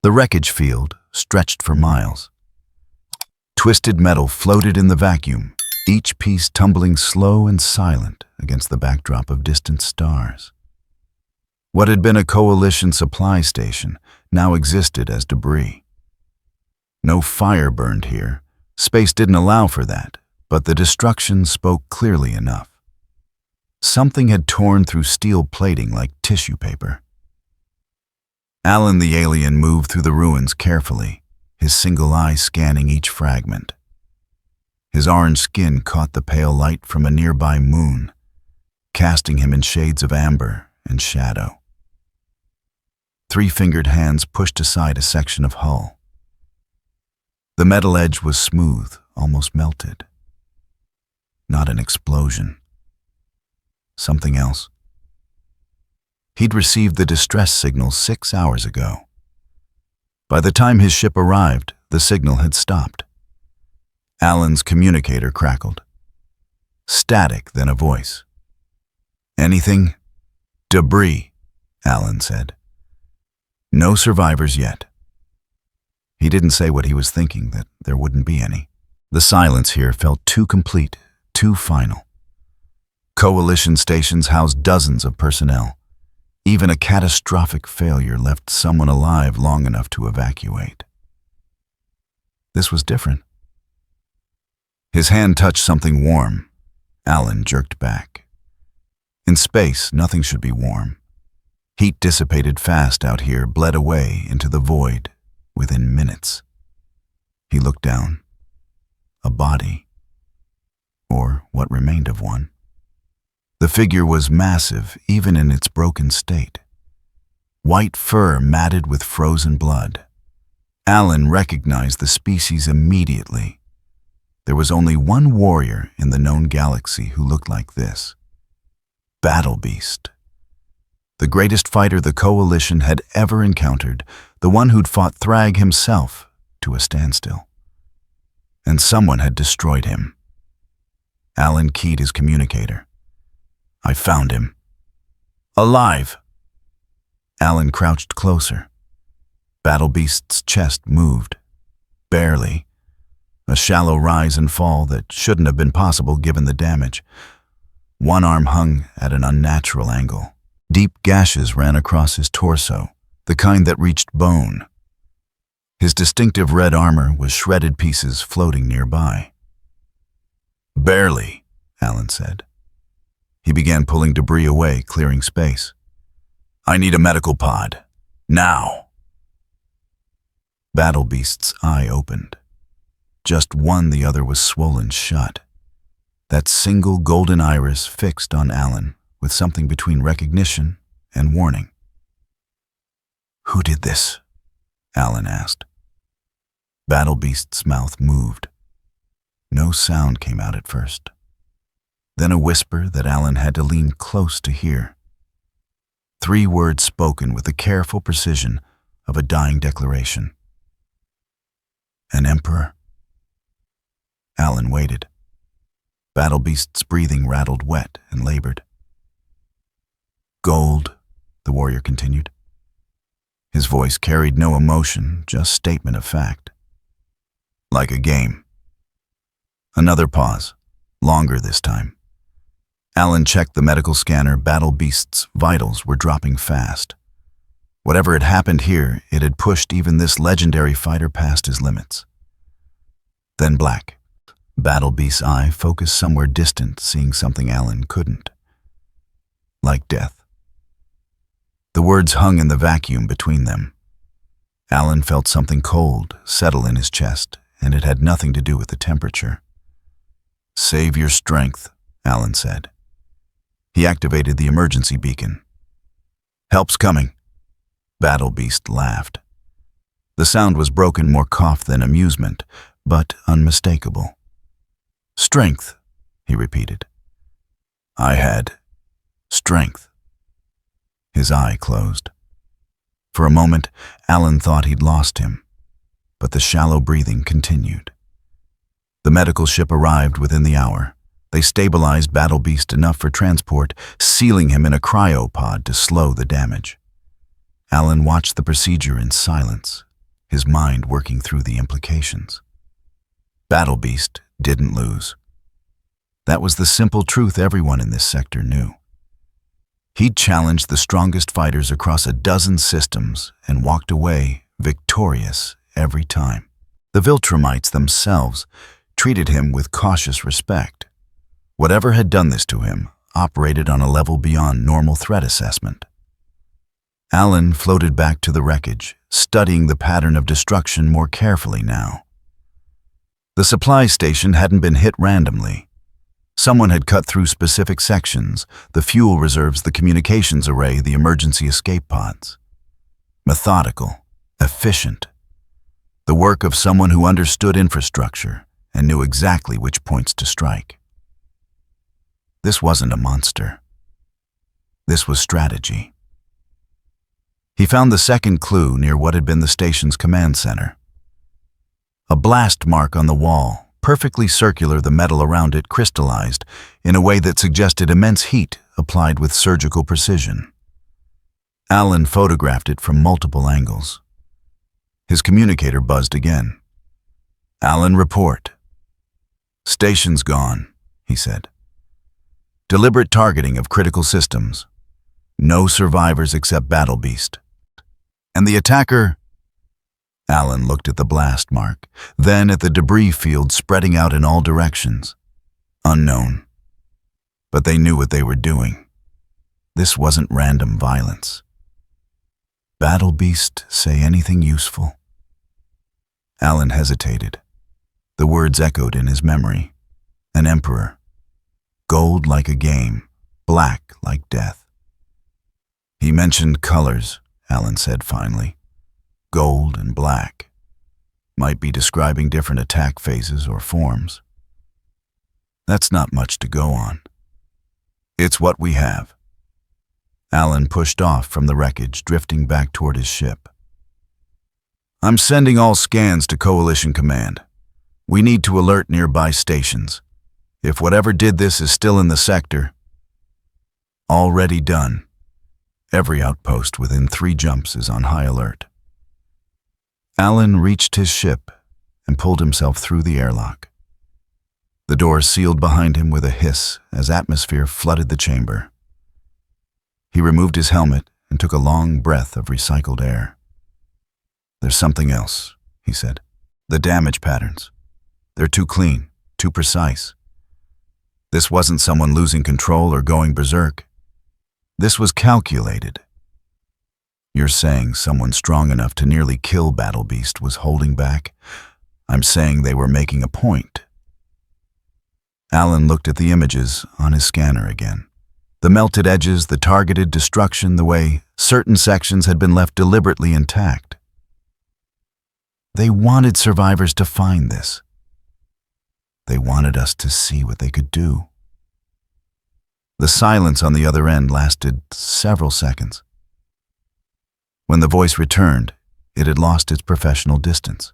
The wreckage field stretched for miles. Twisted metal floated in the vacuum, each piece tumbling slow and silent against the backdrop of distant stars. What had been a Coalition supply station now existed as debris. No fire burned here. Space didn't allow for that, but the destruction spoke clearly enough. Something had torn through steel plating like tissue paper. Alan the alien moved through the ruins carefully, his single eye scanning each fragment. His orange skin caught the pale light from a nearby moon, casting him in shades of amber and shadow. Three-fingered hands pushed aside a section of hull. The metal edge was smooth, almost melted. Not an explosion. Something else. He'd received the distress signal 6 hours ago. By the time his ship arrived, the signal had stopped. Alan's communicator crackled. Static, then a voice. "Anything?" "Debris," Alan said. "No survivors yet." He didn't say what he was thinking, that there wouldn't be any. The silence here felt too complete, too final. Coalition stations housed dozens of personnel. Even a catastrophic failure left someone alive long enough to evacuate. This was different. His hand touched something warm. Alan jerked back. In space, nothing should be warm. Heat dissipated fast out here, bled away into the void within minutes. He looked down. A body. Or what remained of one. The figure was massive, even in its broken state. White fur matted with frozen blood. Alan recognized the species immediately. There was only one warrior in the known galaxy who looked like this. Battle Beast. The greatest fighter the Coalition had ever encountered, the one who'd fought Thrag himself to a standstill. And someone had destroyed him. Alan keyed his communicator. "I found him. Alive!" Alan crouched closer. Battle Beast's chest moved. Barely. A shallow rise and fall that shouldn't have been possible given the damage. One arm hung at an unnatural angle. Deep gashes ran across his torso, the kind that reached bone. His distinctive red armor was shredded pieces floating nearby. "Barely," Alan said. He began pulling debris away, clearing space. "I need a medical pod. Now!" Battle Beast's eye opened. Just one, the other was swollen shut. That single golden iris fixed on Alan with something between recognition and warning. "Who did this?" Alan asked. Battle Beast's mouth moved. No sound came out at first. Then a whisper that Alan had to lean close to hear. 3 words spoken with the careful precision of a dying declaration. "An emperor." Alan waited. Battle Beast's breathing rattled wet and labored. "Gold," the warrior continued. His voice carried no emotion, just statement of fact. "Like a game." Another pause, longer this time. Alan checked the medical scanner. Battle Beast's vitals were dropping fast. Whatever had happened here, it had pushed even this legendary fighter past his limits. Then black. Battle Beast's eye focused somewhere distant, seeing something Alan couldn't. Like death. The words hung in the vacuum between them. Alan felt something cold settle in his chest, and it had nothing to do with the temperature. "Save your strength," Alan said. He activated the emergency beacon. "Help's coming." Battle Beast laughed. The sound was broken, more cough than amusement, but unmistakable. "Strength," he repeated. "I had strength." His eye closed. For a moment, Alan thought he'd lost him, but the shallow breathing continued. The medical ship arrived within the hour. They stabilized Battle Beast enough for transport, sealing him in a cryopod to slow the damage. Alan watched the procedure in silence, his mind working through the implications. Battle Beast didn't lose. That was the simple truth everyone in this sector knew. He'd challenged the strongest fighters across a dozen systems and walked away victorious every time. The Viltrumites themselves treated him with cautious respect. Whatever had done this to him operated on a level beyond normal threat assessment. Alan floated back to the wreckage, studying the pattern of destruction more carefully now. The supply station hadn't been hit randomly. Someone had cut through specific sections, the fuel reserves, the communications array, the emergency escape pods. Methodical, efficient. The work of someone who understood infrastructure and knew exactly which points to strike. This wasn't a monster. This was strategy. He found the second clue near what had been the station's command center. A blast mark on the wall, perfectly circular, the metal around it crystallized in a way that suggested immense heat applied with surgical precision. Alan photographed it from multiple angles. His communicator buzzed again. "Alan, report." "Station's gone," he said. "Deliberate targeting of critical systems. No survivors except Battle Beast. And the attacker..." Alan looked at the blast mark, then at the debris field spreading out in all directions. Unknown. But they knew what they were doing. This wasn't random violence. Battle Beast say anything useful? Alan hesitated. The words echoed in his memory. An emperor. Gold like a game, black like death. "He mentioned colors," Alan said finally. "Gold and black. Might be describing different attack phases or forms. That's not much to go on. It's what we have." Alan pushed off from the wreckage, drifting back toward his ship. "I'm sending all scans to Coalition Command. We need to alert nearby stations. If whatever did this is still in the sector..." "Already done. Every outpost within 3 jumps is on high alert." Alan reached his ship and pulled himself through the airlock. The door sealed behind him with a hiss as atmosphere flooded the chamber. He removed his helmet and took a long breath of recycled air. "There's something else," he said. "The damage patterns. They're too clean, too precise. This wasn't someone losing control or going berserk. This was calculated." "You're saying someone strong enough to nearly kill Battle Beast was holding back? I'm saying they were making a point." Alan looked at the images on his scanner again. The melted edges, the targeted destruction, the way certain sections had been left deliberately intact. They wanted survivors to find this. They wanted us to see what they could do. The silence on the other end lasted several seconds. When the voice returned, it had lost its professional distance.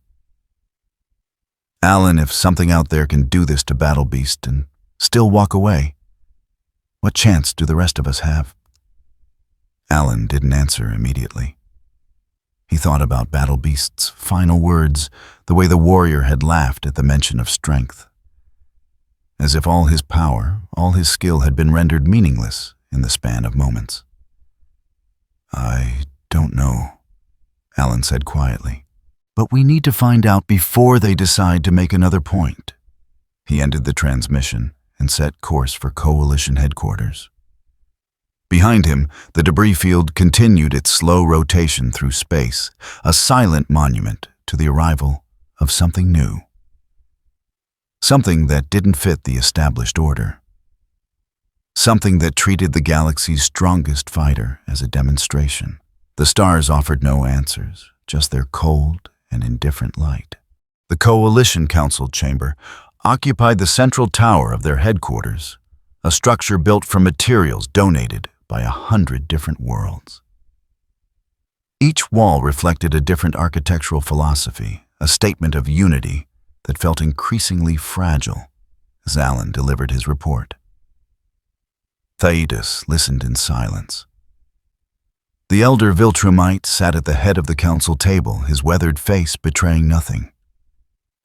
"Alan, if something out there can do this to Battle Beast and still walk away, what chance do the rest of us have?" Alan didn't answer immediately. He thought about Battle Beast's final words, the way the warrior had laughed at the mention of strength. As if all his power, all his skill had been rendered meaningless in the span of moments. "I don't know," Alan said quietly. "But we need to find out before they decide to make another point." He ended the transmission and set course for Coalition headquarters. Behind him, the debris field continued its slow rotation through space, a silent monument to the arrival of something new. Something that didn't fit the established order. Something that treated the galaxy's strongest fighter as a demonstration. The stars offered no answers, just their cold and indifferent light. The Coalition Council chamber occupied the central tower of their headquarters, a structure built from materials donated by 100 different worlds. Each wall reflected a different architectural philosophy, a statement of unity that felt increasingly fragile as Alan delivered his report. Thaidas listened in silence. The elder Viltrumite sat at the head of the council table, his weathered face betraying nothing.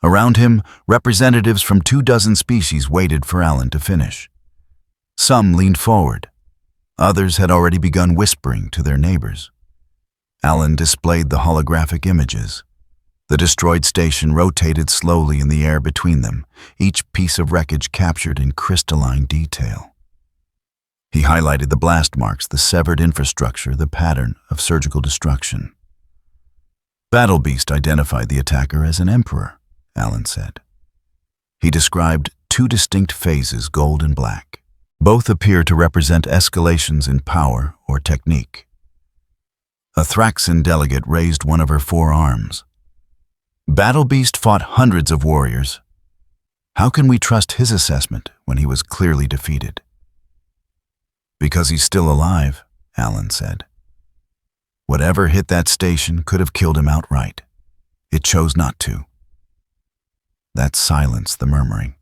Around him, representatives from 24 species waited for Alan to finish. Some leaned forward. Others had already begun whispering to their neighbors. Alan displayed the holographic images. The destroyed station rotated slowly in the air between them, each piece of wreckage captured in crystalline detail. He highlighted the blast marks, the severed infrastructure, the pattern of surgical destruction. Battle Beast identified the attacker as an emperor, Alan said. He described 2 distinct phases, gold and black. Both appear to represent escalations in power or technique. A Thraxan delegate raised one of her 4 arms. Battle Beast fought hundreds of warriors. How can we trust his assessment when he was clearly defeated? Because he's still alive, Alan said. Whatever hit that station could have killed him outright. It chose not to. That silenced the murmuring.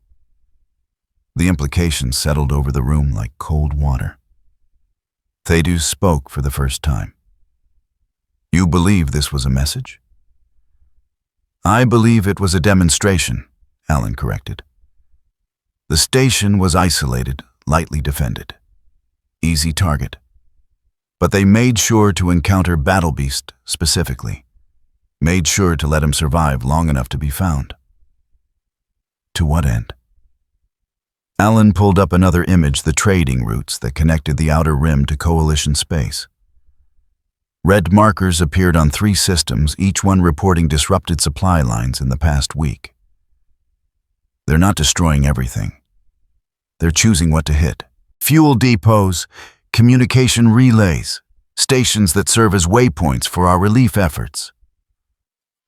The implications settled over the room like cold water. Theus spoke for the first time. You believe this was a message? I believe it was a demonstration, Alan corrected. The station was isolated, lightly defended. Easy target. But they made sure to encounter Battle Beast specifically. Made sure to let him survive long enough to be found. To what end? Alan pulled up another image, the trading routes that connected the outer rim to Coalition space. Red markers appeared on 3 systems, each one reporting disrupted supply lines in the past week. They're not destroying everything. They're choosing what to hit. Fuel depots, communication relays, stations that serve as waypoints for our relief efforts.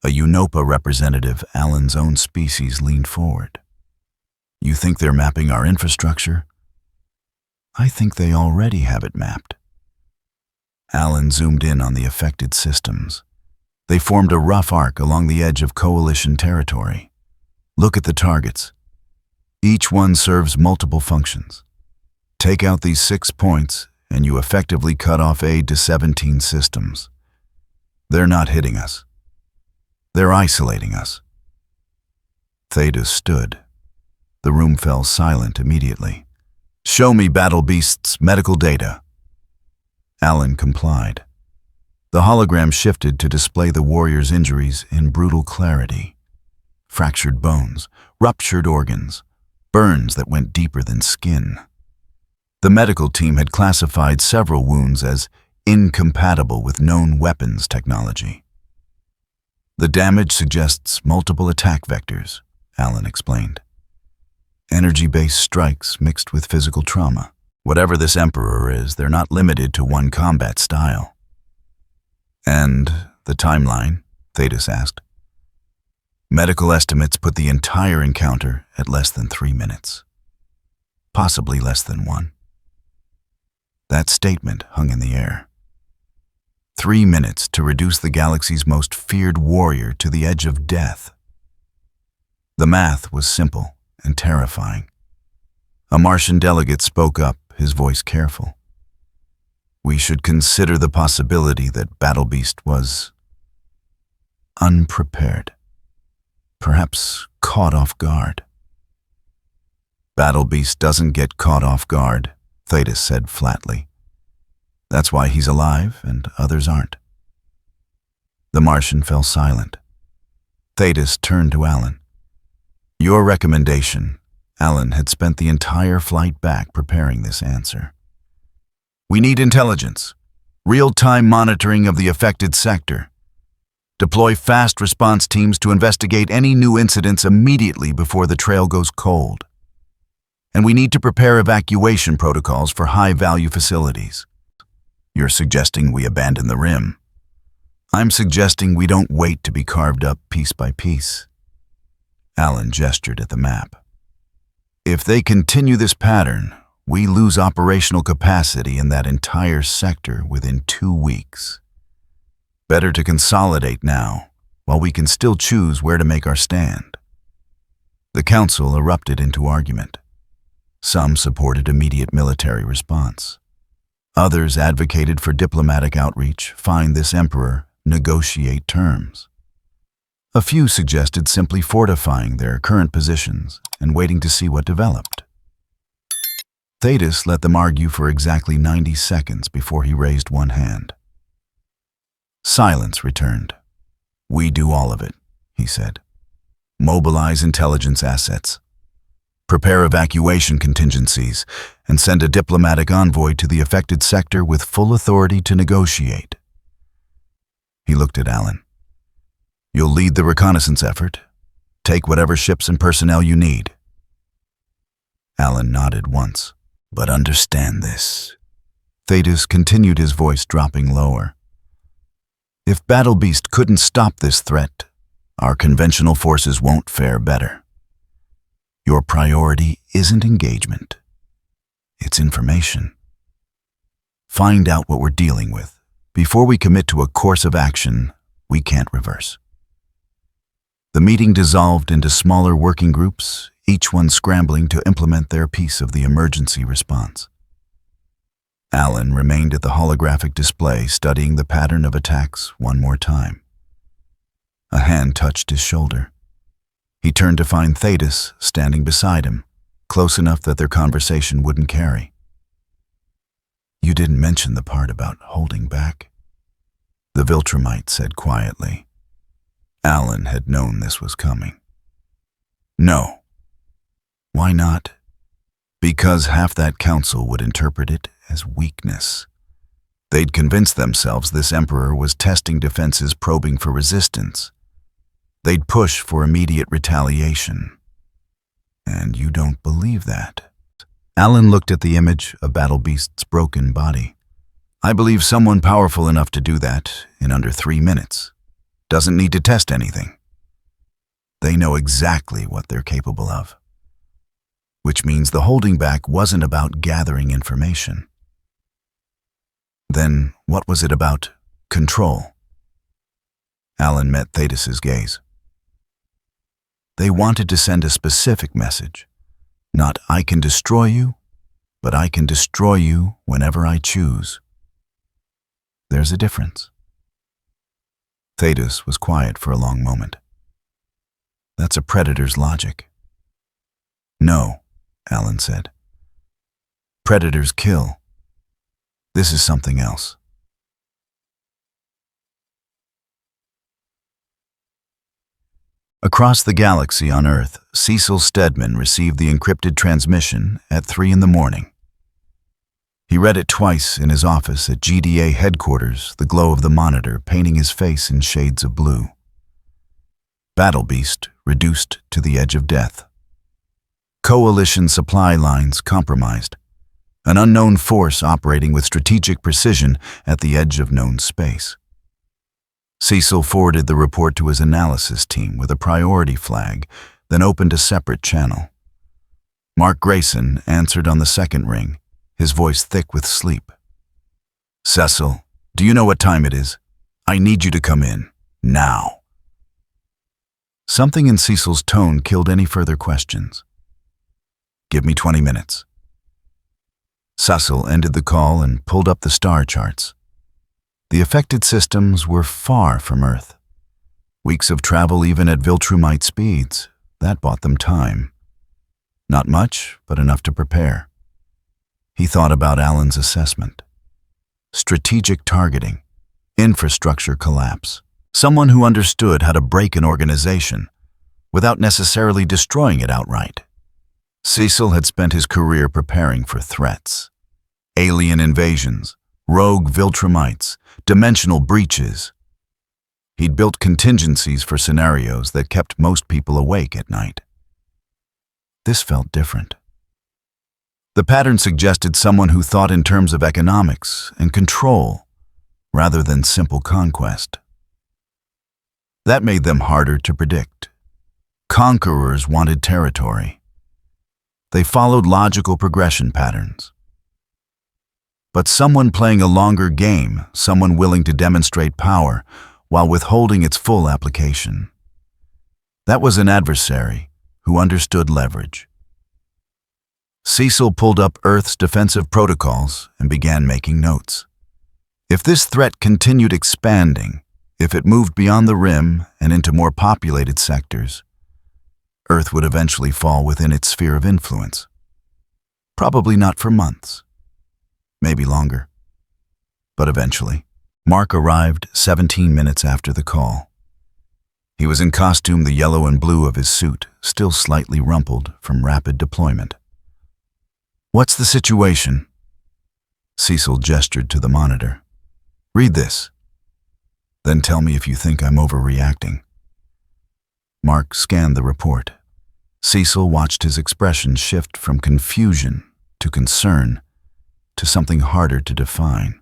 A Unopa representative, Alan's own species, leaned forward. You think they're mapping our infrastructure? I think they already have it mapped. Alan zoomed in on the affected systems. They formed a rough arc along the edge of Coalition territory. Look at the targets. Each one serves multiple functions. Take out these 6 points, and you effectively cut off aid to 17 systems. They're not hitting us. They're isolating us. Theus stood. The room fell silent immediately. Show me Battle Beast's medical data. Alan complied. The hologram shifted to display the warrior's injuries in brutal clarity. Fractured bones, ruptured organs, burns that went deeper than skin. The medical team had classified several wounds as incompatible with known weapons technology. The damage suggests multiple attack vectors, Alan explained. Energy-based strikes mixed with physical trauma. Whatever this emperor is, they're not limited to one combat style. And the timeline? Theus asked. Medical estimates put the entire encounter at less than 3 minutes. Possibly less than 1. That statement hung in the air. 3 minutes to reduce the galaxy's most feared warrior to the edge of death. The math was simple and terrifying. A Martian delegate spoke up, his voice careful. We should consider the possibility that Battle Beast was unprepared, perhaps caught off guard. Battle Beast doesn't get caught off guard, Theus said flatly. That's why he's alive and others aren't. The Martian fell silent. Theus turned to Alan. Your recommendation. Alan had spent the entire flight back preparing this answer. We need intelligence, real-time monitoring of the affected sector. Deploy fast response teams to investigate any new incidents immediately before the trail goes cold. And we need to prepare evacuation protocols for high-value facilities. You're suggesting we abandon the rim. I'm suggesting we don't wait to be carved up piece by piece. Alan gestured at the map. If they continue this pattern, we lose operational capacity in that entire sector within 2 weeks. Better to consolidate now, while we can still choose where to make our stand. The council erupted into argument. Some supported immediate military response. Others advocated for diplomatic outreach, find this emperor, negotiate terms. A few suggested simply fortifying their current positions and waiting to see what developed. Thetis let them argue for exactly 90 seconds before he raised one hand. Silence returned. "We do all of it," he said. "Mobilize intelligence assets. Prepare evacuation contingencies, and send a diplomatic envoy to the affected sector with full authority to negotiate." He looked at Alan. "You'll lead the reconnaissance effort. Take whatever ships and personnel you need." Alan nodded once. "But understand this." Thetis continued, his voice dropping lower. "If Battle Beast couldn't stop this threat, our conventional forces won't fare better. Your priority isn't engagement. It's information. Find out what we're dealing with before we commit to a course of action we can't reverse." The meeting dissolved into smaller working groups, each one scrambling to implement their piece of the emergency response. Alan remained at the holographic display, studying the pattern of attacks one more time. A hand touched his shoulder. He turned to find Thetis standing beside him, close enough that their conversation wouldn't carry. "You didn't mention the part about holding back," the Viltrumite said quietly. Alan had known this was coming. "No." "Why not?" "Because half that council would interpret it as weakness. They'd convince themselves this emperor was testing defenses, probing for resistance. They'd push for immediate retaliation. And you don't believe that." Alan looked at the image of Battle Beast's broken body. "I believe someone powerful enough to do that in under 3 minutes. Doesn't need to test anything. They know exactly what they're capable of. Which means the holding back wasn't about gathering information. Then what was it about? Control." Alan met Thetis's gaze. "They wanted to send a specific message. Not 'I can destroy you,' but 'I can destroy you whenever I choose.' There's a difference." Thetis was quiet for a long moment. "That's a predator's logic." "No," Alan said. "Predators kill. This is something else." Across the galaxy on Earth, Cecil Stedman received the encrypted transmission at 3 a.m. He read it twice in his office at GDA headquarters, the glow of the monitor painting his face in shades of blue. Battle Beast reduced to the edge of death. Coalition supply lines compromised. An unknown force operating with strategic precision at the edge of known space. Cecil forwarded the report to his analysis team with a priority flag, then opened a separate channel. Mark Grayson answered on the second ring, his voice thick with sleep. "Cecil, do you know what time it is? I need you to come in. Now." Something in Cecil's tone killed any further questions. "Give me 20 minutes. Cecil ended the call and pulled up the star charts. The affected systems were far from Earth. Weeks of travel even at Viltrumite speeds, that bought them time. Not much, but enough to prepare. He thought about Alan's assessment. Strategic targeting, infrastructure collapse. Someone who understood how to break an organization without necessarily destroying it outright. Cecil had spent his career preparing for threats. Alien invasions, rogue Viltrumites, dimensional breaches. He'd built contingencies for scenarios that kept most people awake at night. This felt different. The pattern suggested someone who thought in terms of economics and control rather than simple conquest. That made them harder to predict. Conquerors wanted territory. They followed logical progression patterns. But someone playing a longer game, someone willing to demonstrate power while withholding its full application. That was an adversary who understood leverage. Cecil pulled up Earth's defensive protocols and began making notes. If this threat continued expanding, if it moved beyond the rim and into more populated sectors, Earth would eventually fall within its sphere of influence. Probably not for months, maybe longer, but eventually. Mark arrived 17 minutes after the call. He was in costume, the yellow and blue of his suit still slightly rumpled from rapid deployment. "What's the situation?" Cecil gestured to the monitor. "Read this. Then tell me if you think I'm overreacting." Mark scanned the report. Cecil watched his expression shift from confusion to concern to something harder to define.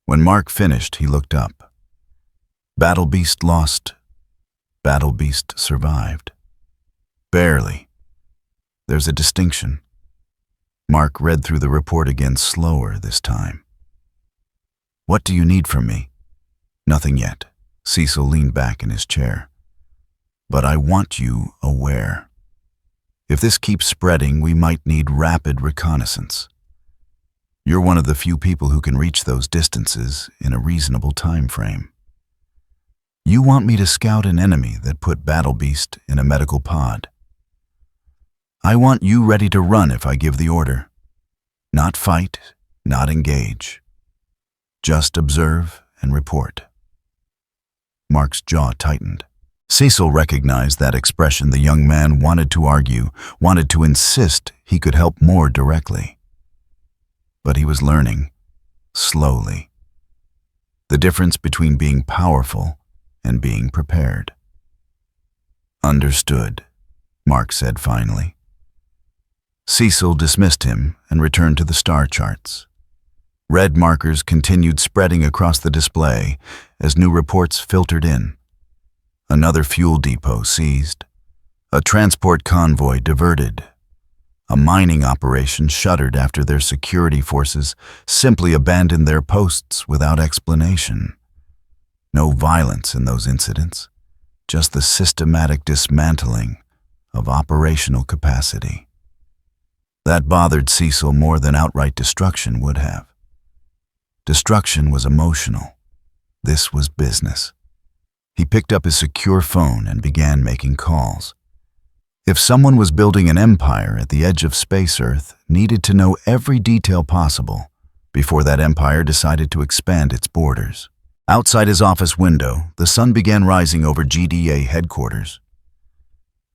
When Mark finished, he looked up. Battle Beast lost. Battle Beast survived. Barely. There's a distinction. Mark read through the report again, slower this time. "What do you need from me?" "Nothing yet." Cecil leaned back in his chair. "But I want you aware. If this keeps spreading, we might need rapid reconnaissance. You're one of the few people who can reach those distances in a reasonable time frame. You want me to scout an enemy that put Battle Beast in a medical pod. I want you ready to run if I give the order. Not fight, not engage. Just observe and report." Mark's jaw tightened. Cecil recognized that expression. The young man wanted to argue, wanted to insist he could help more directly. But he was learning, slowly, the difference between being powerful and being prepared. "Understood," Mark said finally. Cecil dismissed him and returned to the star charts. Red markers continued spreading across the display as new reports filtered in. Another fuel depot seized. A transport convoy diverted. A mining operation shuttered after their security forces simply abandoned their posts without explanation. No violence in those incidents, just the systematic dismantling of operational capacity. That bothered Cecil more than outright destruction would have. Destruction was emotional. This was business. He picked up his secure phone and began making calls. If someone was building an empire at the edge of space, Earth needed to know every detail possible before that empire decided to expand its borders. Outside his office window, the sun began rising over GDA headquarters.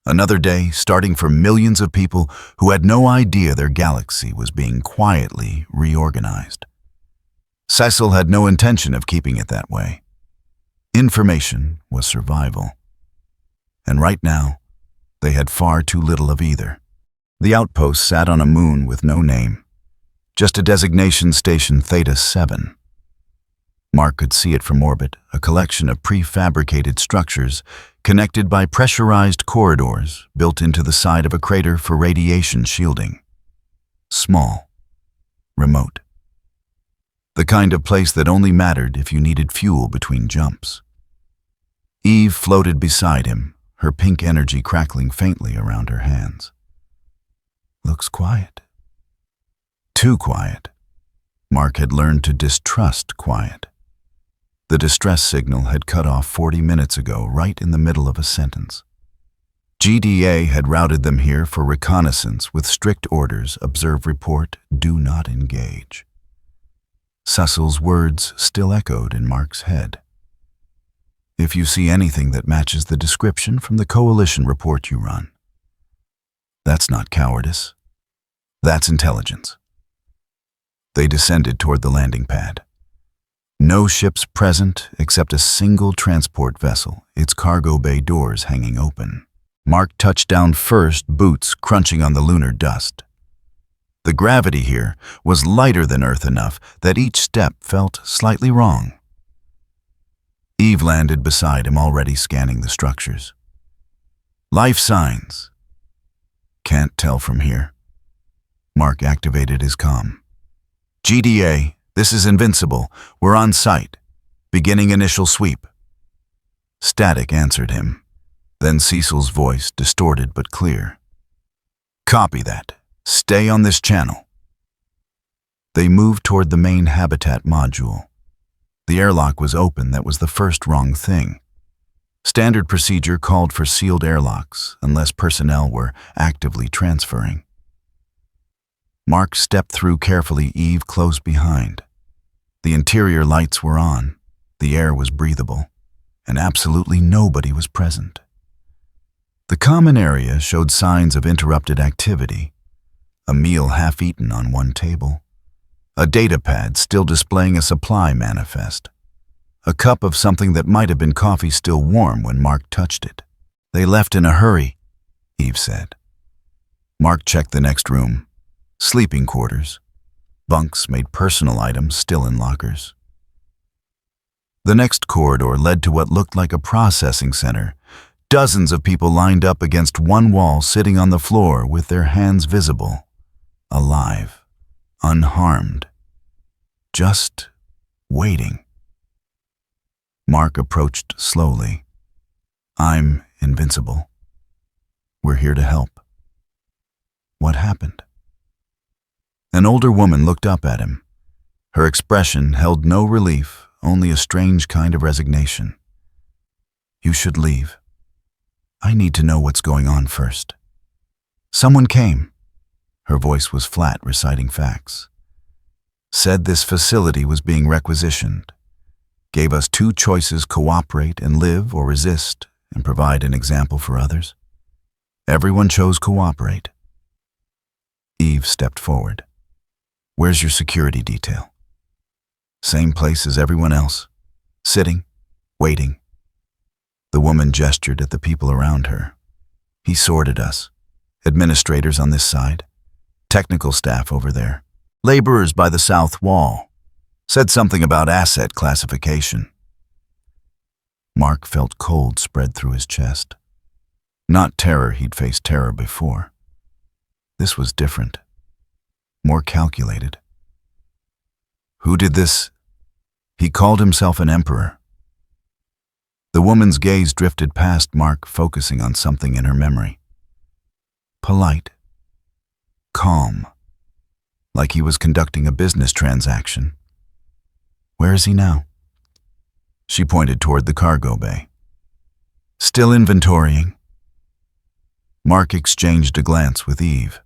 Another day starting for millions of people who had no idea their galaxy was being quietly reorganized. Cecil had no intention of keeping it that way. Information was survival. And right now, they had far too little of either. The outpost sat on a moon with no name, just a designation station Theta 7. Mark could see it from orbit, a collection of prefabricated structures connected by pressurized corridors built into the side of a crater for radiation shielding. Small, remote. The kind of place that only mattered if you needed fuel between jumps. Eve floated beside him, her pink energy crackling faintly around her hands. "Looks quiet." Too quiet. Mark had learned to distrust quiet. The distress signal had cut off 40 minutes ago, right in the middle of a sentence. GDA had routed them here for reconnaissance with strict orders: observe, report, do not engage. Cecil's words still echoed in Mark's head. "If you see anything that matches the description from the coalition report you run, that's not cowardice. That's intelligence." They descended toward the landing pad. No ships present except a single transport vessel, its cargo bay doors hanging open. Mark touched down first, boots crunching on the lunar dust. The gravity here was lighter than Earth enough that each step felt slightly wrong. Eve landed beside him, already scanning the structures. "Life signs." "Can't tell from here." Mark activated his comm. "GDA, this is Invincible. We're on site. Beginning initial sweep." Static answered him. Then Cecil's voice, distorted but clear. "Copy that. Stay on this channel. They moved toward the main habitat module. The airlock was open. That was the first wrong thing. Standard procedure called for sealed airlocks unless personnel were actively transferring. Mark stepped through carefully, Eve close behind. The interior lights were on, the air was breathable, and absolutely nobody was present. The common area showed signs of interrupted activity, a meal half-eaten on one table, a data pad still displaying a supply manifest, a cup of something that might have been coffee still warm when Mark touched it. They left in a hurry, Eve said. Mark checked the next room. Sleeping quarters. Bunks made personal items still in lockers. The next corridor led to what looked like a processing center. Dozens of people lined up against one wall, sitting on the floor with their hands visible, alive, unharmed, just waiting. Mark approached slowly. I'm Invincible. We're here to help. What happened? An older woman looked up at him. Her expression held no relief, only a strange kind of resignation. You should leave. I need to know what's going on first. Someone came. Her voice was flat, reciting facts. Said this facility was being requisitioned. Gave us two choices: cooperate and live, or resist and provide an example for others. Everyone chose cooperate. Eve stepped forward. Where's your security detail? Same place as everyone else. Sitting, waiting. The woman gestured at the people around her. He sorted us. Administrators on this side. Technical staff over there. Laborers by the south wall. Said something about asset classification. Mark felt cold spread through his chest. Not terror, he'd faced terror before. This was different. More calculated. Who did this? He called himself an emperor. The woman's gaze drifted past Mark, focusing on something in her memory. Polite. Calm. Like he was conducting a business transaction. Where is he now? She pointed toward the cargo bay. Still inventorying. Mark exchanged a glance with Eve.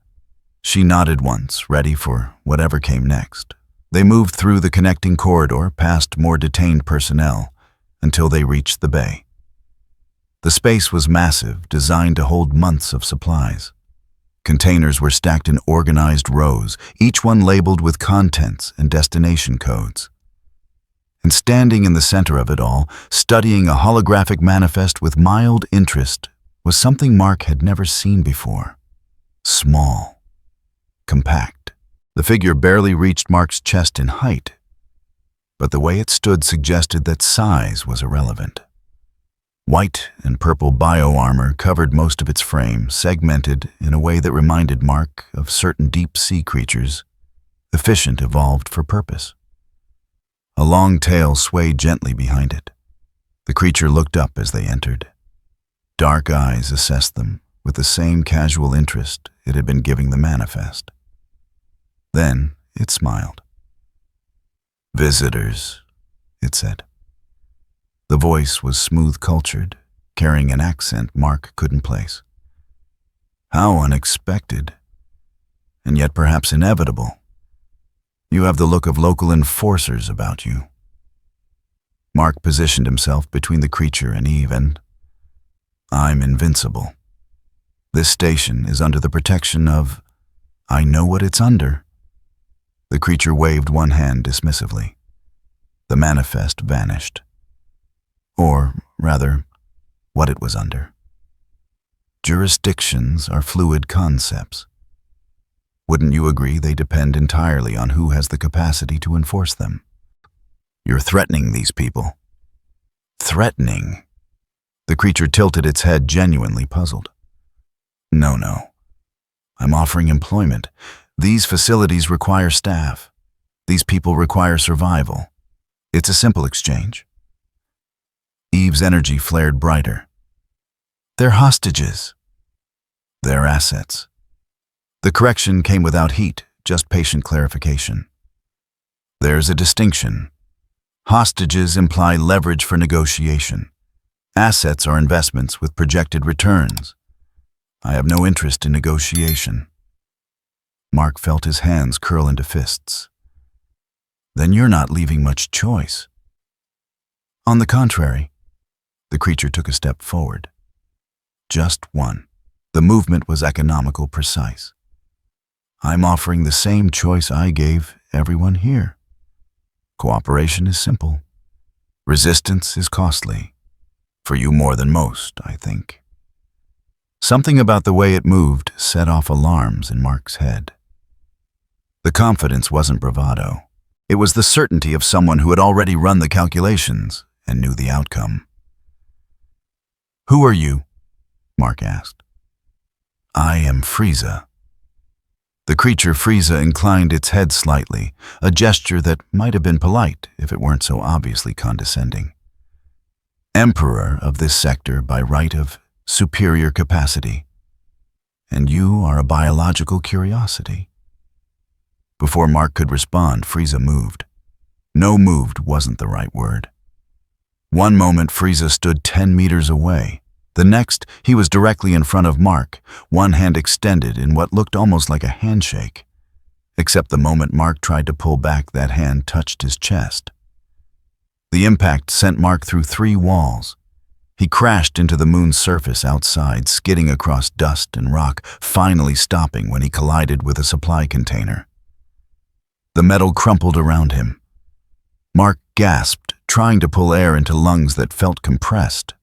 She nodded once, ready for whatever came next. They moved through the connecting corridor, past more detained personnel, until they reached the bay. The space was massive, designed to hold months of supplies. Containers were stacked in organized rows, each one labeled with contents and destination codes. And standing in the center of it all, studying a holographic manifest with mild interest, was something Mark had never seen before. Small. Compact. The figure barely reached Mark's chest in height, but the way it stood suggested that size was irrelevant. White and purple bio-armor covered most of its frame, segmented in a way that reminded Mark of certain deep-sea creatures, efficient, evolved for purpose. A long tail swayed gently behind it. The creature looked up as they entered. Dark eyes assessed them with the same casual interest it had been giving the manifest. Then it smiled. Visitors, it said. The voice was smooth-cultured, carrying an accent Mark couldn't place. How unexpected, and yet perhaps inevitable. You have the look of local enforcers about you. Mark positioned himself between the creature and Eve, and I'm Invincible. This station is under the protection of... I know what it's under. The creature waved one hand dismissively. The manifest vanished. Or, rather, what it was under. Jurisdictions are fluid concepts. Wouldn't you agree they depend entirely on who has the capacity to enforce them? You're threatening these people. Threatening? The creature tilted its head, genuinely puzzled. No. I'm offering employment. These facilities require staff. These people require survival. It's a simple exchange. Eve's energy flared brighter. They're hostages. They're assets. The correction came without heat, just patient clarification. There's a distinction. Hostages imply leverage for negotiation. Assets are investments with projected returns. I have no interest in negotiation. Mark felt his hands curl into fists. Then you're not leaving much choice. On the contrary, the creature took a step forward. Just one. The movement was economical, precise. I'm offering the same choice I gave everyone here. Cooperation is simple. Resistance is costly. For you more than most, I think. Something about the way it moved set off alarms in Mark's head. The confidence wasn't bravado. It was the certainty of someone who had already run the calculations and knew the outcome. Who are you? Mark asked. I am Frieza. The creature Frieza inclined its head slightly, a gesture that might have been polite if it weren't so obviously condescending. Emperor of this sector by right of superior capacity. And you are a biological curiosity. Before Mark could respond, Frieza moved. No, moved wasn't the right word. One moment Frieza stood 10 meters away. The next, he was directly in front of Mark, one hand extended in what looked almost like a handshake. Except the moment Mark tried to pull back, that hand touched his chest. The impact sent Mark through 3 walls. He crashed into the moon's surface outside, skidding across dust and rock, finally stopping when he collided with a supply container. The metal crumpled around him. Mark gasped, trying to pull air into lungs that felt compressed.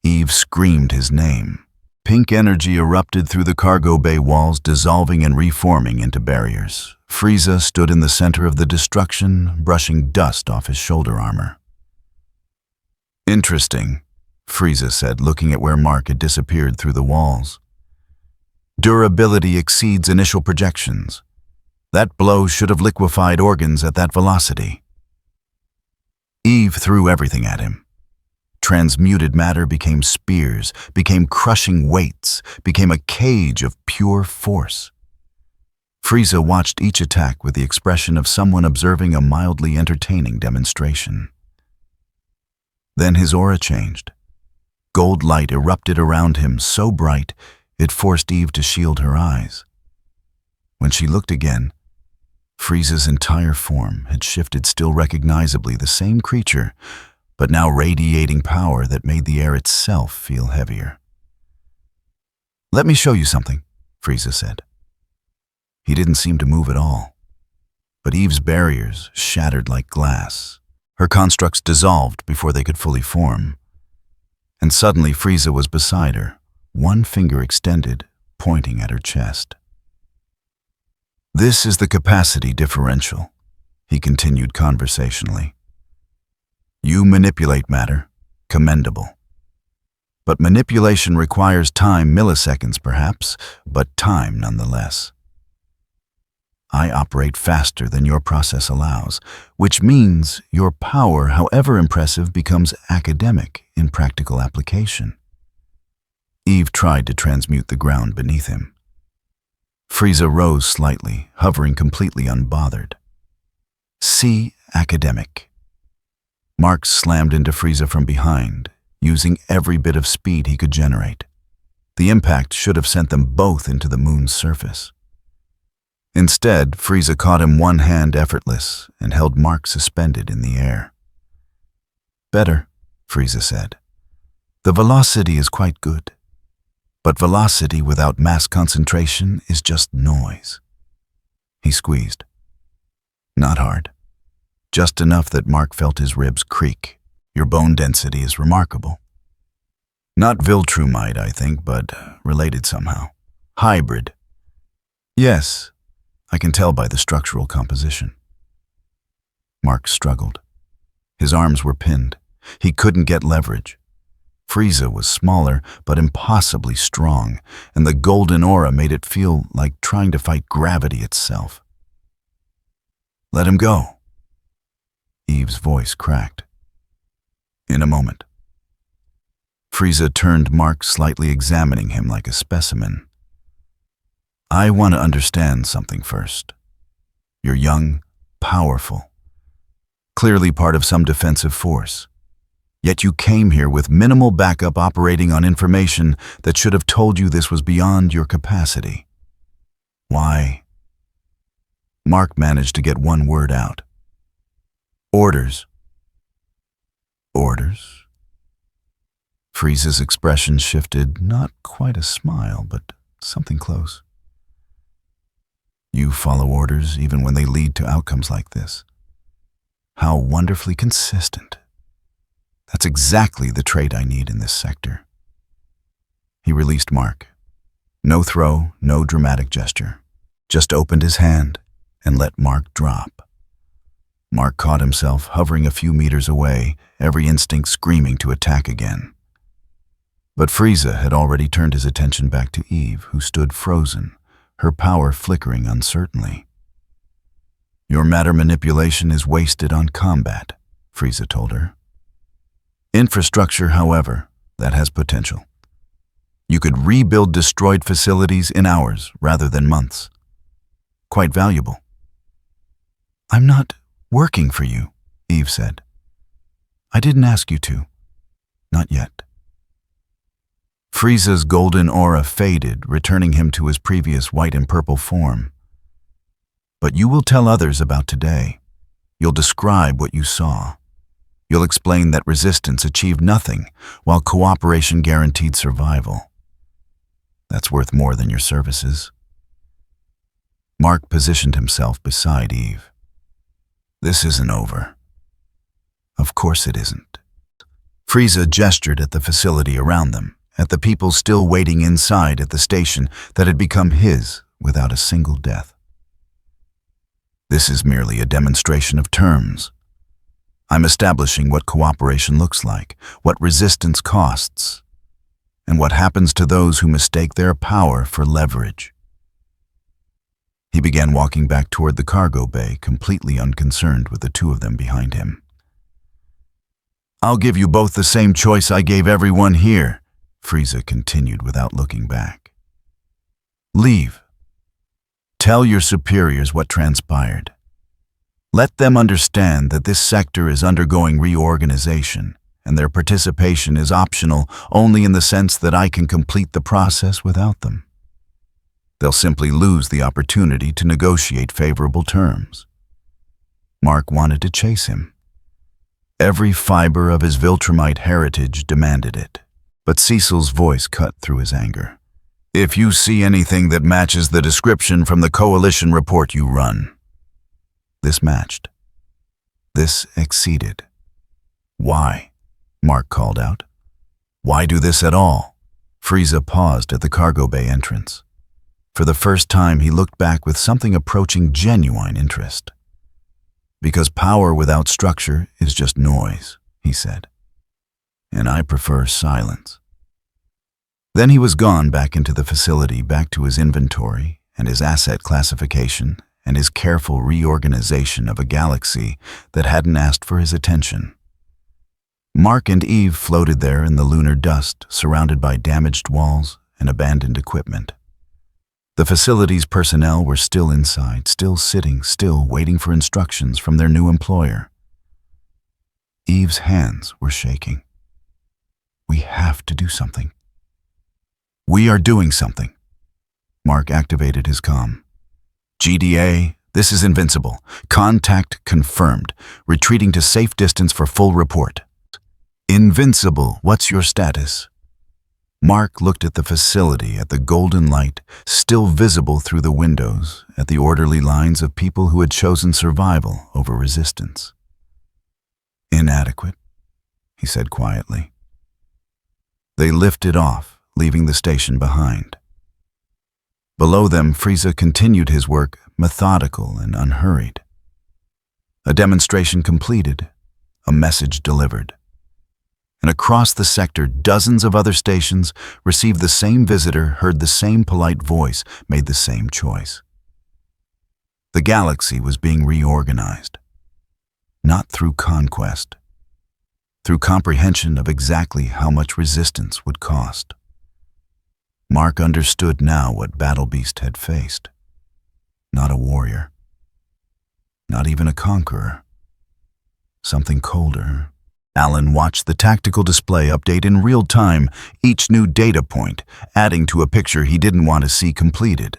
Eve screamed his name. Pink energy erupted through the cargo bay walls, dissolving and reforming into barriers. Frieza stood in the center of the destruction, brushing dust off his shoulder armor. Interesting, Frieza said, looking at where Mark had disappeared through the walls. Durability exceeds initial projections. That blow should have liquefied organs at that velocity. Eve threw everything at him. Transmuted matter became spears, became crushing weights, became a cage of pure force. Frieza watched each attack with the expression of someone observing a mildly entertaining demonstration. Then his aura changed. Gold light erupted around him so bright it forced Eve to shield her eyes. When she looked again, Frieza's entire form had shifted, still recognizably the same creature, but now radiating power that made the air itself feel heavier. Let me show you something, Frieza said. He didn't seem to move at all. But Eve's barriers shattered like glass. Her constructs dissolved before they could fully form. And suddenly Frieza was beside her, one finger extended, pointing at her chest. This is the capacity differential, he continued conversationally. You manipulate matter, commendable. But manipulation requires time, milliseconds perhaps, but time nonetheless. I operate faster than your process allows, which means your power, however impressive, becomes academic in practical application. Eve tried to transmute the ground beneath him. Frieza rose slightly, hovering completely unbothered. See academic. Mark slammed into Frieza from behind, using every bit of speed he could generate. The impact should have sent them both into the moon's surface. Instead, Frieza caught him one hand effortless and held Mark suspended in the air. Better, Frieza said. The velocity is quite good. But velocity without mass concentration is just noise. He squeezed. Not hard. Just enough that Mark felt his ribs creak. Your bone density is remarkable. Not Viltrumite, I think, but related somehow. Hybrid. Yes, I can tell by the structural composition. Mark struggled. His arms were pinned. He couldn't get leverage. Frieza was smaller, but impossibly strong, and the golden aura made it feel like trying to fight gravity itself. Let him go. Eve's voice cracked. In a moment. Frieza turned Mark, slightly examining him like a specimen. I want to understand something first. You're young, powerful, clearly part of some defensive force. Yet you came here with minimal backup operating on information that should have told you this was beyond your capacity. Why? Mark managed to get one word out. Orders. Orders? Frieza's expression shifted, not quite a smile, but something close. You follow orders even when they lead to outcomes like this. How wonderfully consistent. That's exactly the trait I need in this sector. He released Mark. No throw, no dramatic gesture. Just opened his hand and let Mark drop. Mark caught himself hovering a few meters away, every instinct screaming to attack again. But Frieza had already turned his attention back to Eve, who stood frozen, her power flickering uncertainly. Your matter manipulation is wasted on combat, Frieza told her. Infrastructure, however, that has potential. You could rebuild destroyed facilities in hours rather than months. Quite valuable. I'm not working for you, Eve said. I didn't ask you to. Not yet. Frieza's golden aura faded, returning him to his previous white and purple form. But you will tell others about today. You'll describe what you saw. You'll explain that resistance achieved nothing, while cooperation guaranteed survival. That's worth more than your services. Mark positioned himself beside Eve. This isn't over. Of course it isn't. Frieza gestured at the facility around them, at the people still waiting inside at the station that had become his without a single death. This is merely a demonstration of terms. I'm establishing what cooperation looks like, what resistance costs, and what happens to those who mistake their power for leverage. He began walking back toward the cargo bay, completely unconcerned with the two of them behind him. I'll give you both the same choice I gave everyone here, Frieza continued without looking back. Leave. Tell your superiors what transpired. Let them understand that this sector is undergoing reorganization, and their participation is optional only in the sense that I can complete the process without them. They'll simply lose the opportunity to negotiate favorable terms. Mark wanted to chase him. Every fiber of his Viltrumite heritage demanded it, but Cecil's voice cut through his anger. If you see anything that matches the description from the Coalition report, you run. This matched. This exceeded. Why? Mark called out. Why do this at all? Frieza paused at the cargo bay entrance. For the first time, he looked back with something approaching genuine interest. Because power without structure is just noise, he said. And I prefer silence. Then he was gone back into the facility, back to his inventory and his asset classification and his careful reorganization of a galaxy that hadn't asked for his attention. Mark and Eve floated there in the lunar dust, surrounded by damaged walls and abandoned equipment. The facility's personnel were still inside, still sitting, still waiting for instructions from their new employer. Eve's hands were shaking. We have to do something. We are doing something. Mark activated his comm. GDA, this is Invincible. Contact confirmed. Retreating to safe distance for full report. Invincible, what's your status? Mark looked at the facility, at the golden light, still visible through the windows, at the orderly lines of people who had chosen survival over resistance. Inadequate, he said quietly. They lifted off, leaving the station behind. Below them, Frieza continued his work, methodical and unhurried. A demonstration completed, a message delivered. And across the sector, dozens of other stations received the same visitor, heard the same polite voice, made the same choice. The galaxy was being reorganized, not through conquest, through comprehension of exactly how much resistance would cost. Mark understood now what Battle Beast had faced. Not a warrior. Not even a conqueror. Something colder. Alan watched the tactical display update in real time, each new data point adding to a picture he didn't want to see completed.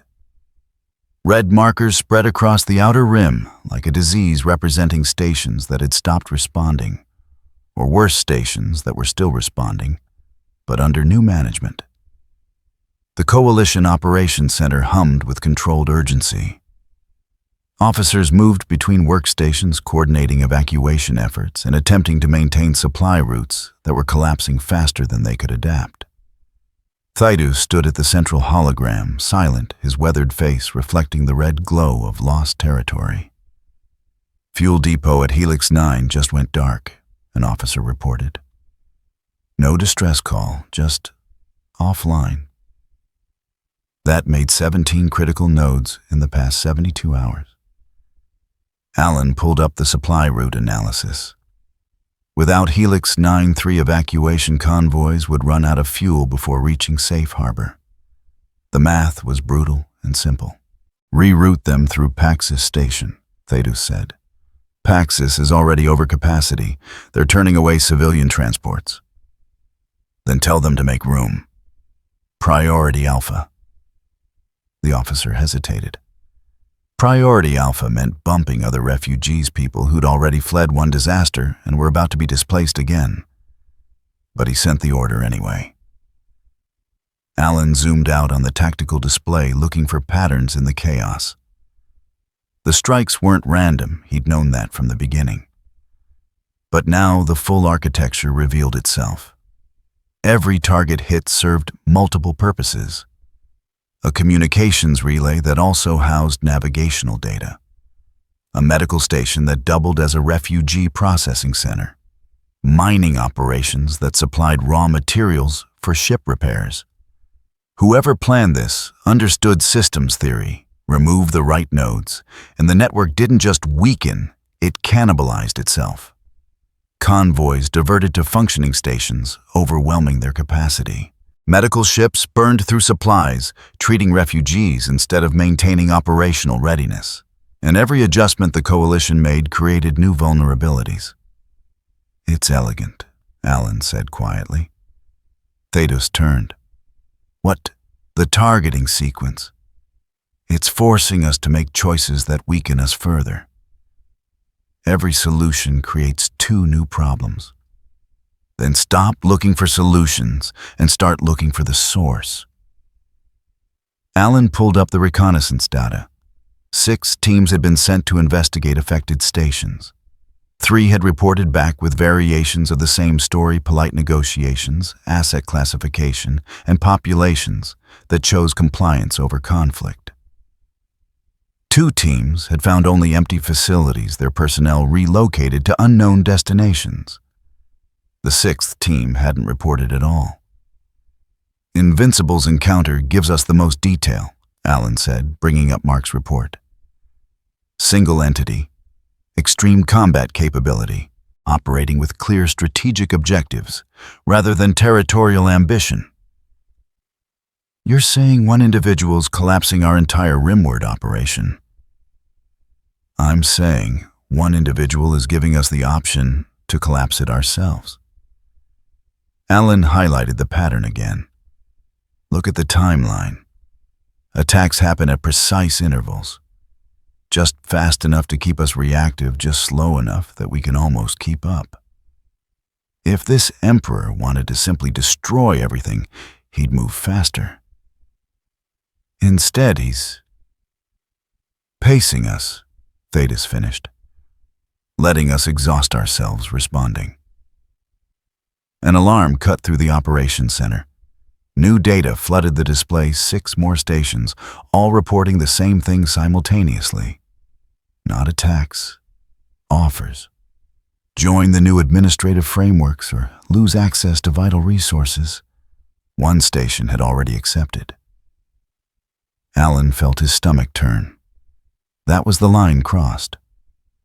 Red markers spread across the outer rim like a disease representing stations that had stopped responding, or worse, stations that were still responding, but under new management. The Coalition Operations Center hummed with controlled urgency. Officers moved between workstations, coordinating evacuation efforts and attempting to maintain supply routes that were collapsing faster than they could adapt. Thydus stood at the central hologram, silent, his weathered face reflecting the red glow of lost territory. Fuel depot at Helix 9 just went dark, an officer reported. No distress call, just offline. That made 17 critical nodes in the past 72 hours. Alan pulled up the supply route analysis. Without Helix 9-3 evacuation convoys would run out of fuel before reaching safe harbor. The math was brutal and simple. Reroute them through Paxis Station, Thaddeus said. Paxis is already over capacity. They're turning away civilian transports. Then tell them to make room. Priority Alpha. The officer hesitated. Priority Alpha meant bumping other refugees, people who'd already fled one disaster and were about to be displaced again. But he sent the order anyway. Alan zoomed out on the tactical display, looking for patterns in the chaos. The strikes weren't random, he'd known that from the beginning. But now the full architecture revealed itself. Every target hit served multiple purposes. A communications relay that also housed navigational data. A medical station that doubled as a refugee processing center. Mining operations that supplied raw materials for ship repairs. Whoever planned this understood systems theory, removed the right nodes, and the network didn't just weaken, it cannibalized itself. Convoys diverted to functioning stations, overwhelming their capacity. Medical ships burned through supplies, treating refugees instead of maintaining operational readiness. And every adjustment the Coalition made created new vulnerabilities. It's elegant, Alan said quietly. Thaddeus turned. What? The targeting sequence. It's forcing us to make choices that weaken us further. Every solution creates two new problems. Then stop looking for solutions and start looking for the source. Alan pulled up the reconnaissance data. 6 teams had been sent to investigate affected stations. 3 had reported back with variations of the same story: polite negotiations, asset classification, and populations that chose compliance over conflict. 2 teams had found only empty facilities, their personnel relocated to unknown destinations. The 6th team hadn't reported at all. Invincible's encounter gives us the most detail, Alan said, bringing up Mark's report. Single entity, extreme combat capability, operating with clear strategic objectives, rather than territorial ambition. You're saying one individual's collapsing our entire rimward operation. I'm saying one individual is giving us the option to collapse it ourselves. Alan highlighted the pattern again. Look at the timeline. Attacks happen at precise intervals. Just fast enough to keep us reactive, just slow enough that we can almost keep up. If this Emperor wanted to simply destroy everything, he'd move faster. Instead, he's pacing us, Thaddeus finished, letting us exhaust ourselves responding. An alarm cut through the operations center. New data flooded the display. 6 more stations, all reporting the same thing simultaneously. Not attacks, offers. Join the new administrative frameworks or lose access to vital resources. One station had already accepted. Alan felt his stomach turn. That was the line crossed.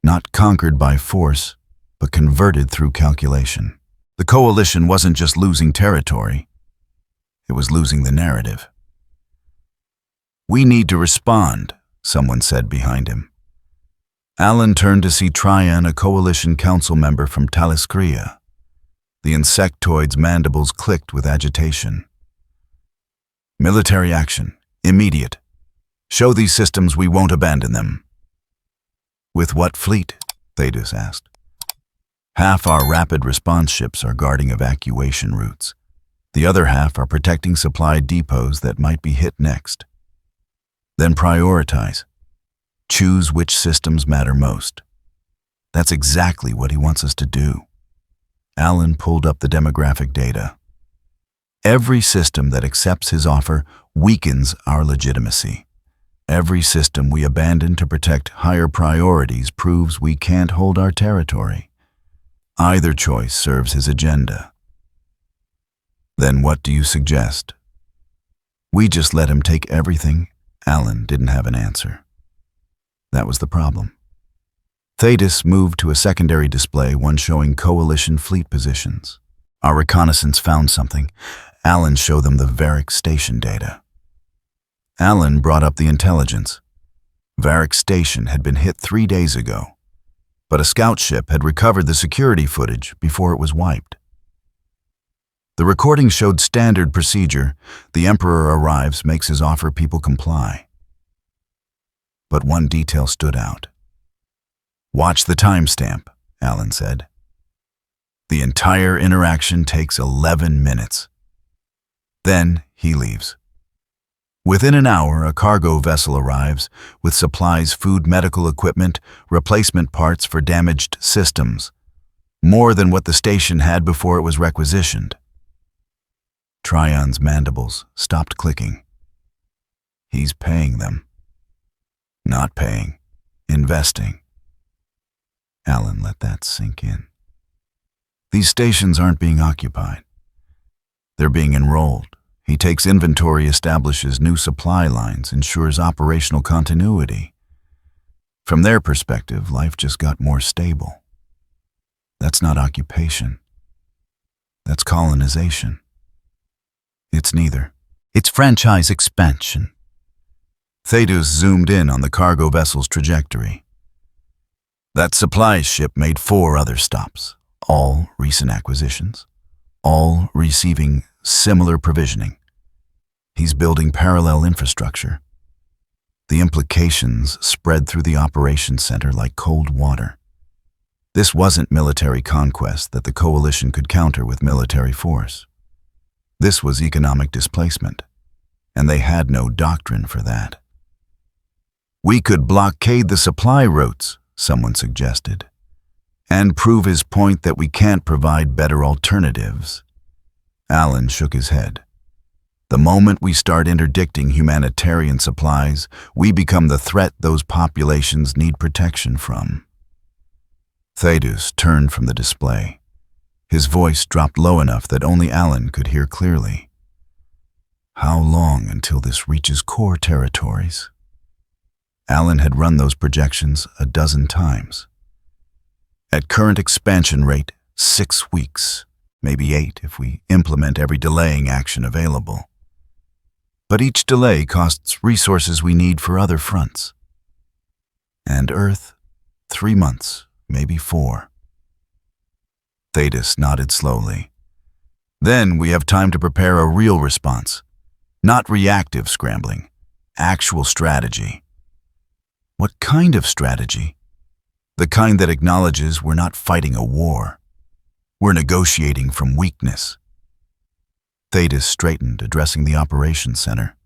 Not conquered by force, but converted through calculation. The Coalition wasn't just losing territory, it was losing the narrative. "We need to respond," someone said behind him. Alan turned to see Tryon, a coalition council member from Taliskria. The insectoid's mandibles clicked with agitation. "Military action. Immediate. Show these systems we won't abandon them." "With what fleet?" Thetis asked. "Half our rapid response ships are guarding evacuation routes. The other half are protecting supply depots that might be hit next. Then prioritize. Choose which systems matter most." That's exactly what he wants us to do. Alan pulled up the demographic data. Every system that accepts his offer weakens our legitimacy. Every system we abandon to protect higher priorities proves we can't hold our territory. Either choice serves his agenda. "Then what do you suggest?" "We just let him take everything." Alan didn't have an answer. That was the problem. Thetis moved to a secondary display, one showing coalition fleet positions. "Our reconnaissance found something." Alan showed them the Varric station data. Alan brought up the intelligence. Varric station had been hit 3 days ago, but a scout ship had recovered the security footage before it was wiped. The recording showed standard procedure. The Emperor arrives, makes his offer, people comply. But one detail stood out. "Watch the timestamp," Alan said. "The entire interaction takes 11 minutes. Then he leaves. Within an hour, a cargo vessel arrives with supplies, food, medical equipment, replacement parts for damaged systems, more than what the station had before it was requisitioned." Tryon's mandibles stopped clicking. He's paying them. Not paying. Investing. Alan let that sink in. These stations aren't being occupied. They're being enrolled. He takes inventory, establishes new supply lines, ensures operational continuity. From their perspective, life just got more stable. That's not occupation. That's colonization. It's neither. It's franchise expansion. Thetis zoomed in on the cargo vessel's trajectory. That supplies ship made 4 other stops, all recent acquisitions, all receiving similar provisioning. He's building parallel infrastructure. The implications spread through the operations center like cold water. This wasn't military conquest that the coalition could counter with military force. This was economic displacement, and they had no doctrine for that. "We could blockade the supply routes," someone suggested, "and prove his point that we can't provide better alternatives." Alan shook his head. "The moment we start interdicting humanitarian supplies, we become the threat those populations need protection from." Thetis turned from the display. His voice dropped low enough that only Alan could hear clearly. "How long until this reaches core territories?" Alan had run those projections a dozen times. At current expansion rate, 6 weeks, maybe 8 if we implement every delaying action available. But each delay costs resources we need for other fronts. And Earth, 3 months, maybe 4. Thetis nodded slowly. "Then we have time to prepare a real response. Not reactive scrambling. Actual strategy." "What kind of strategy?" "The kind that acknowledges we're not fighting a war. We're negotiating from weakness." Thetis straightened, addressing the operations center.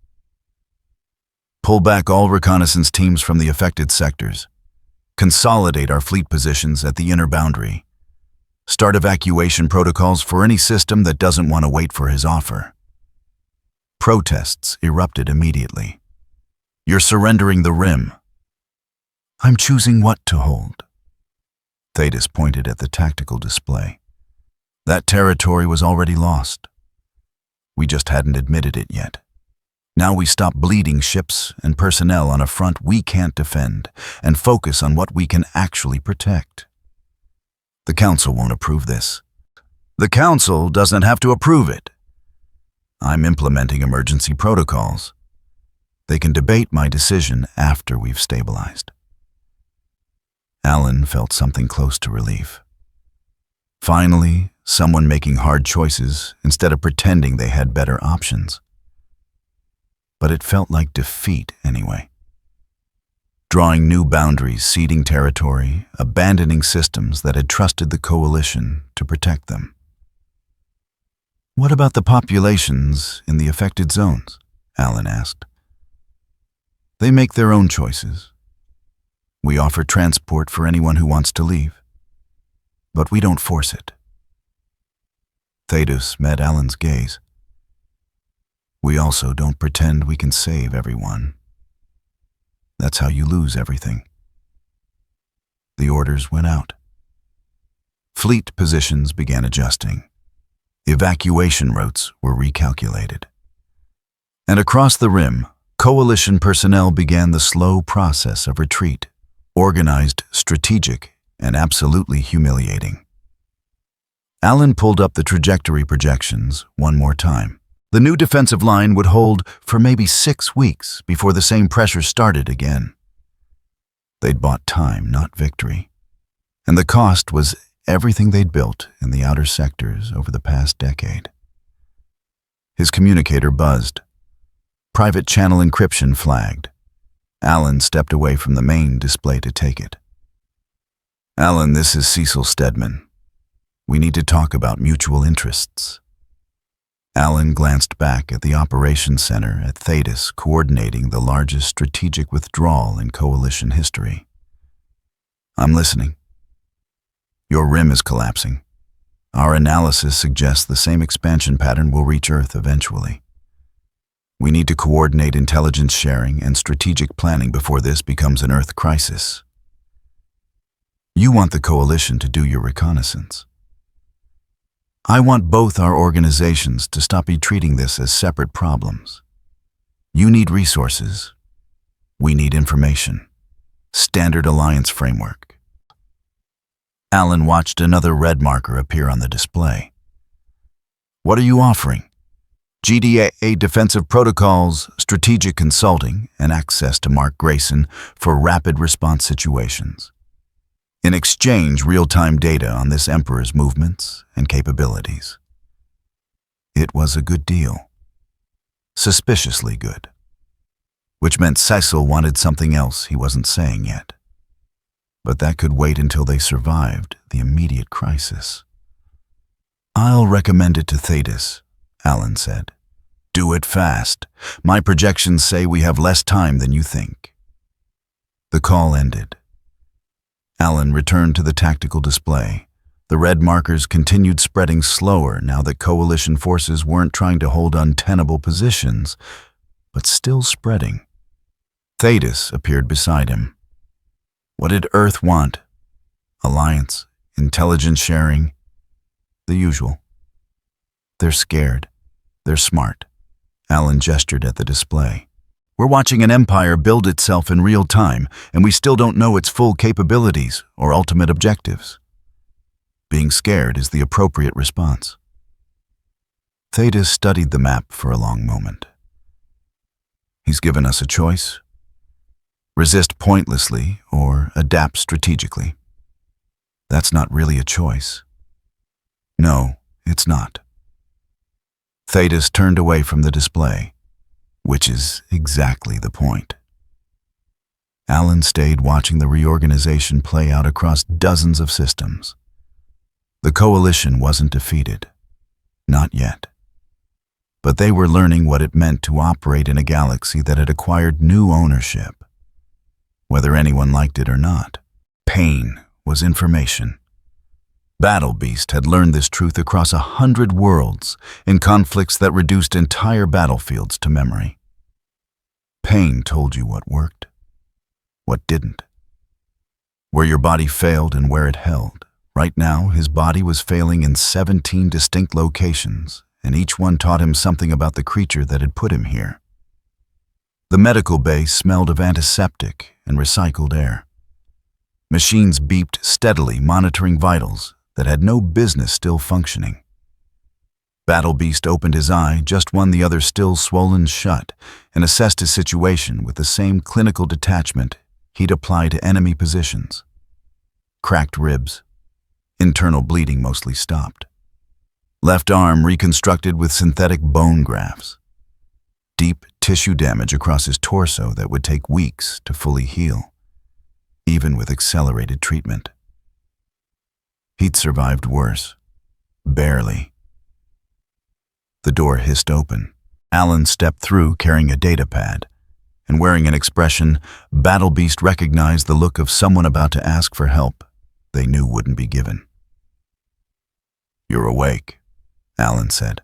"Pull back all reconnaissance teams from the affected sectors. Consolidate our fleet positions at the inner boundary. Start evacuation protocols for any system that doesn't want to wait for his offer." Protests erupted immediately. "You're surrendering the rim." "I'm choosing what to hold." Thetis pointed at the tactical display. That territory was already lost. We just hadn't admitted it yet. Now we stop bleeding ships and personnel on a front we can't defend and focus on what we can actually protect. The Council won't approve this. The Council doesn't have to approve it. I'm implementing emergency protocols. They can debate my decision after we've stabilized. Alan felt something close to relief. Finally, someone making hard choices instead of pretending they had better options. But it felt like defeat anyway. Drawing new boundaries, ceding territory, abandoning systems that had trusted the coalition to protect them. What about the populations in the affected zones? Alan asked. They make their own choices. We offer transport for anyone who wants to leave, but we don't force it. Thetis met Alan's gaze. We also don't pretend we can save everyone. That's how you lose everything. The orders went out. Fleet positions began adjusting. Evacuation routes were recalculated. And across the rim, coalition personnel began the slow process of retreat, organized, strategic, and absolutely humiliating. Alan pulled up the trajectory projections one more time. The new defensive line would hold for maybe 6 weeks before the same pressure started again. They'd bought time, not victory. And the cost was everything they'd built in the outer sectors over the past decade. His communicator buzzed. Private channel encryption flagged. Alan stepped away from the main display to take it. Alan, this is Cecil Stedman. We need to talk about mutual interests. Alan glanced back at the operations center at Thetis, coordinating the largest strategic withdrawal in coalition history. I'm listening. Your rim is collapsing. Our analysis suggests the same expansion pattern will reach Earth eventually. We need to coordinate intelligence sharing and strategic planning before this becomes an Earth crisis. You want the coalition to do your reconnaissance. I want both our organizations to stop treating this as separate problems. You need resources. We need information. Standard alliance framework. Alan watched another red marker appear on the display. What are you offering? GDA defensive protocols, strategic consulting, and access to Mark Grayson for rapid response situations. In exchange, real-time data on this Emperor's movements and capabilities. It was a good deal. Suspiciously good. Which meant Cecil wanted something else he wasn't saying yet. But that could wait until they survived the immediate crisis. I'll recommend it to Thetis, Alan said. Do it fast. My projections say we have less time than you think. The call ended. Alan returned to the tactical display. The red markers continued spreading slower now that coalition forces weren't trying to hold untenable positions, but still spreading. Thetis appeared beside him. What did Earth want? Alliance, intelligence sharing, the usual. They're scared. They're smart. Alan gestured at the display. We're watching an empire build itself in real time, and we still don't know its full capabilities or ultimate objectives. Being scared is the appropriate response. Thetis studied the map for a long moment. He's given us a choice. Resist pointlessly or adapt strategically. That's not really a choice. No, it's not. Thetis turned away from the display, which is exactly the point. Alan stayed watching the reorganization play out across dozens of systems. The coalition wasn't defeated. Not yet. But they were learning what it meant to operate in a galaxy that had acquired new ownership. Whether anyone liked it or not, pain was information. Battle Beast had learned this truth across 100 worlds in conflicts that reduced entire battlefields to memory. Pain told you what worked, what didn't. Where your body failed and where it held. Right now, his body was failing in 17 distinct locations, and each one taught him something about the creature that had put him here. The medical bay smelled of antiseptic and recycled air. Machines beeped steadily, monitoring vitals that had no business still functioning. Battle Beast opened his eye, just one the other still swollen shut, and assessed his situation with the same clinical detachment he'd apply to enemy positions. Cracked ribs. Internal bleeding mostly stopped. Left arm reconstructed with synthetic bone grafts. Deep tissue damage across his torso that would take weeks to fully heal, even with accelerated treatment. He'd survived worse. Barely. The door hissed open. Alan stepped through carrying a data pad, and wearing an expression Battle Beast recognized the look of someone about to ask for help they knew wouldn't be given. "You're awake," Alan said.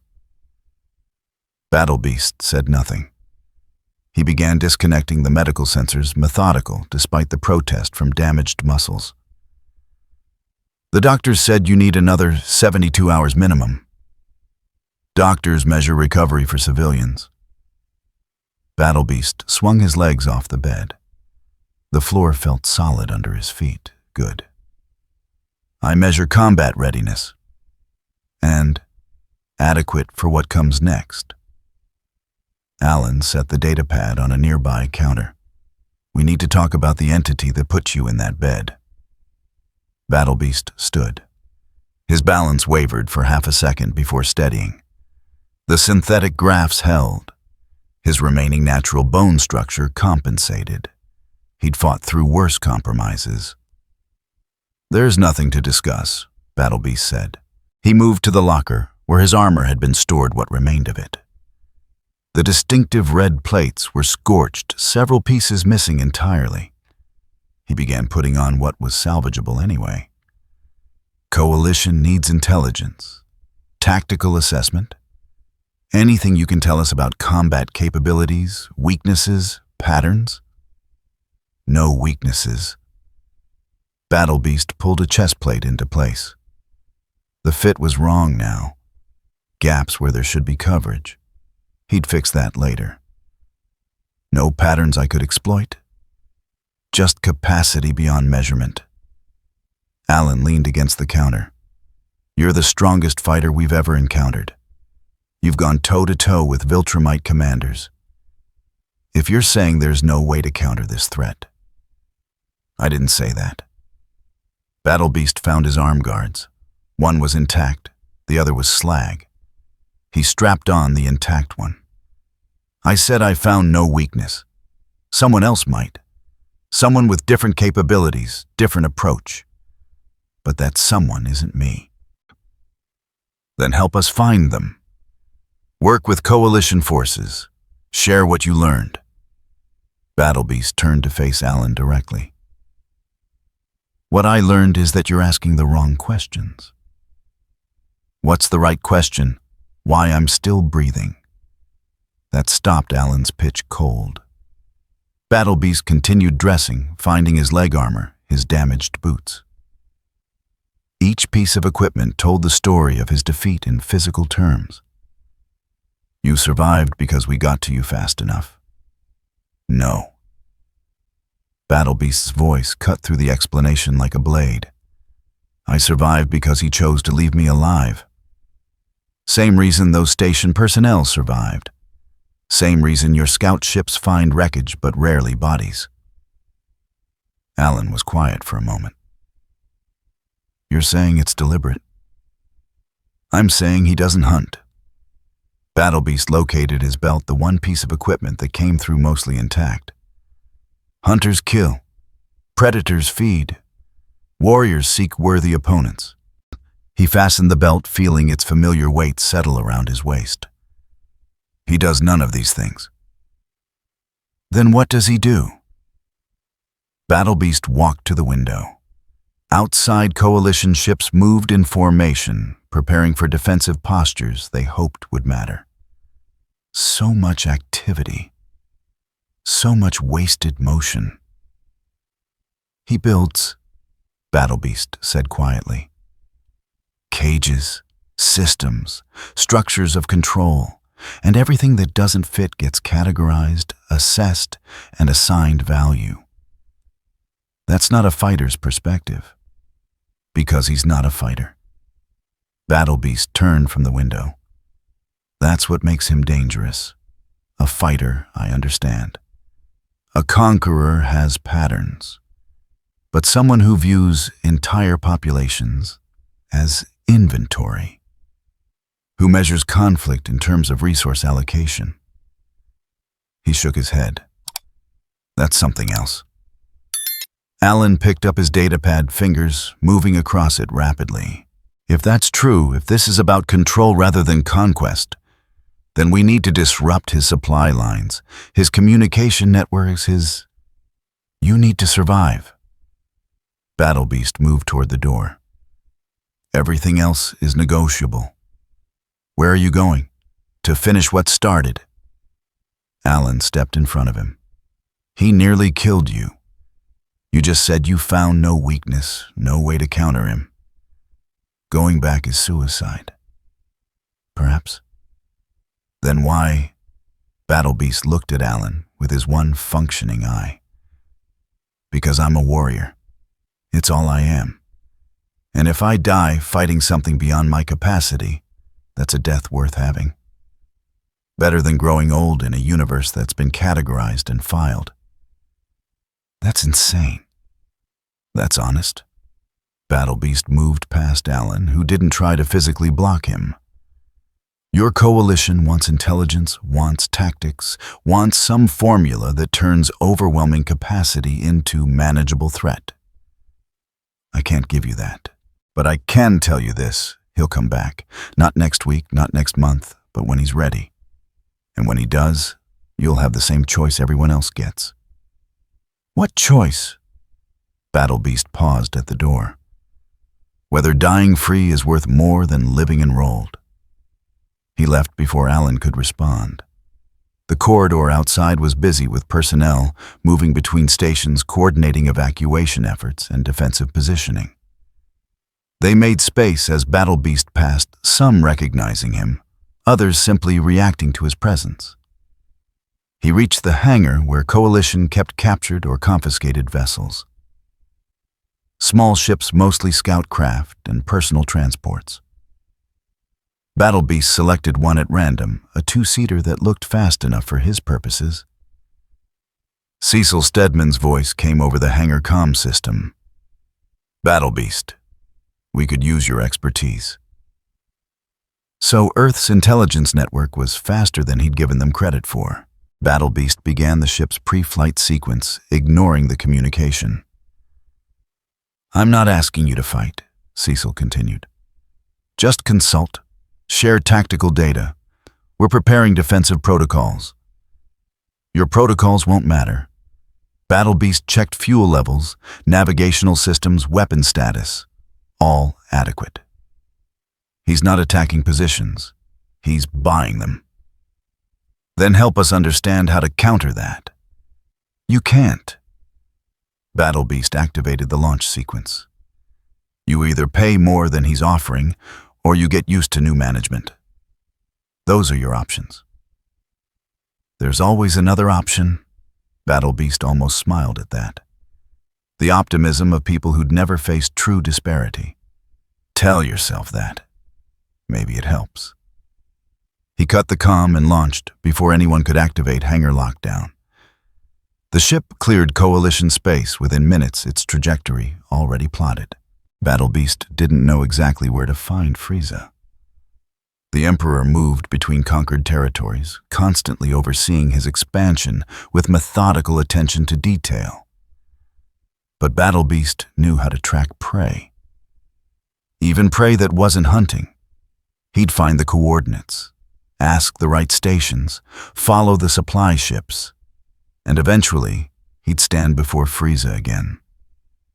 Battle Beast said nothing. He began disconnecting the medical sensors, methodical despite the protest from damaged muscles. "The doctors said you need another 72 hours minimum. Doctors measure recovery for civilians." Battle Beast swung his legs off the bed. The floor felt solid under his feet. Good. "I measure combat readiness. And adequate for what comes next." Alan set the data pad on a nearby counter. "We need to talk about the entity that put you in that bed." Battle Beast stood. His balance wavered for half a second before steadying. The synthetic grafts held. His remaining natural bone structure compensated. He'd fought through worse compromises. "There's nothing to discuss," Battle Beast said. He moved to the locker, where his armor had been stored, what remained of it. The distinctive red plates were scorched, several pieces missing entirely. He began putting on what was salvageable anyway. "Coalition needs intelligence, tactical assessment, anything you can tell us about combat capabilities, weaknesses, patterns?" "No weaknesses." Battle Beast pulled a chest plate into place. The fit was wrong now. Gaps where there should be coverage. He'd fix that later. "No patterns I could exploit? Just capacity beyond measurement." Alan leaned against the counter. "You're the strongest fighter we've ever encountered. You've gone toe-to-toe with Viltrumite commanders. If you're saying there's no way to counter this threat..." "I didn't say that." Battle Beast found his arm guards. One was intact, the other was slag. He strapped on the intact one. "I said I found no weakness. Someone else might. Someone with different capabilities, different approach. But that someone isn't me." "Then help us find them. Work with coalition forces. Share what you learned." Battle Beast turned to face Alan directly. "What I learned is that you're asking the wrong questions." "What's the right question? Why I'm still breathing." That stopped Alan's pitch cold. Battle Beast continued dressing, finding his leg armor, his damaged boots. Each piece of equipment told the story of his defeat in physical terms. "You survived because we got to you fast enough." "No." Battle Beast's voice cut through the explanation like a blade. "I survived because he chose to leave me alive. Same reason those station personnel survived. Same reason your scout ships find wreckage but rarely bodies." Alan was quiet for a moment. "You're saying it's deliberate?" "I'm saying he doesn't hunt." Battle Beast located his belt, the one piece of equipment that came through mostly intact. "Hunters kill. Predators feed. Warriors seek worthy opponents." He fastened the belt, feeling its familiar weight settle around his waist. "He does none of these things." "Then what does he do?" Battle Beast walked to the window. Outside, coalition ships moved in formation, preparing for defensive postures they hoped would matter. So much activity. So much wasted motion. "He builds," Battle Beast said quietly. "Cages, systems, structures of control, and everything that doesn't fit gets categorized, assessed, and assigned value. That's not a fighter's perspective, because he's not a fighter." Battle Beast turned from the window. That's what makes him dangerous. A fighter, I understand. A conqueror has patterns. But someone who views entire populations as inventory, who measures conflict in terms of resource allocation. He shook his head. That's something else. Alan picked up his datapad, fingers moving across it rapidly. If that's true, if this is about control rather than conquest, then we need to disrupt his supply lines, his communication networks, his... You need to survive. Battle Beast moved toward the door. Everything else is negotiable. Where are you going? To finish what started. Alan stepped in front of him. He nearly killed you. You just said you found no weakness, no way to counter him. Going back is suicide. Perhaps? Then why? Battle Beast looked at Alan with his one functioning eye. Because I'm a warrior. It's all I am. And if I die fighting something beyond my capacity, that's a death worth having. Better than growing old in a universe that's been categorized and filed. That's insane. That's honest. Battle Beast moved past Alan, who didn't try to physically block him. Your coalition wants intelligence, wants tactics, wants some formula that turns overwhelming capacity into manageable threat. I can't give you that, but I can tell you this. He'll come back. Not next week, not next month, but when he's ready. And when he does, you'll have the same choice everyone else gets. What choice? Battle Beast paused at the door. Whether dying free is worth more than living enrolled. He left before Alan could respond. The corridor outside was busy with personnel moving between stations, coordinating evacuation efforts and defensive positioning. They made space as Battle Beast passed, some recognizing him, others simply reacting to his presence. He reached the hangar where Coalition kept captured or confiscated vessels. Small ships, mostly scout craft and personal transports. Battle Beast selected one at random, a two-seater that looked fast enough for his purposes. Cecil Stedman's voice came over the hangar comm system. Battle Beast, we could use your expertise. So Earth's intelligence network was faster than he'd given them credit for. Battle Beast began the ship's pre-flight sequence, ignoring the communication. I'm not asking you to fight, Cecil continued. Just consult. Share tactical data. We're preparing defensive protocols. Your protocols won't matter. Battle Beast checked fuel levels, navigational systems, weapon status. All adequate. He's not attacking positions. He's buying them. Then help us understand how to counter that. You can't. Battle Beast activated the launch sequence. You either pay more than he's offering, or you get used to new management. Those are your options. There's always another option. Battle Beast almost smiled at that. The optimism of people who'd never faced true disparity. Tell yourself that. Maybe it helps. He cut the comm and launched before anyone could activate hangar lockdown. The ship cleared Coalition space within minutes, its trajectory already plotted. Battle Beast didn't know exactly where to find Frieza. The Emperor moved between conquered territories, constantly overseeing his expansion with methodical attention to detail. But Battle Beast knew how to track prey. Even prey that wasn't hunting. He'd find the coordinates, ask the right stations, follow the supply ships, and eventually he'd stand before Frieza again.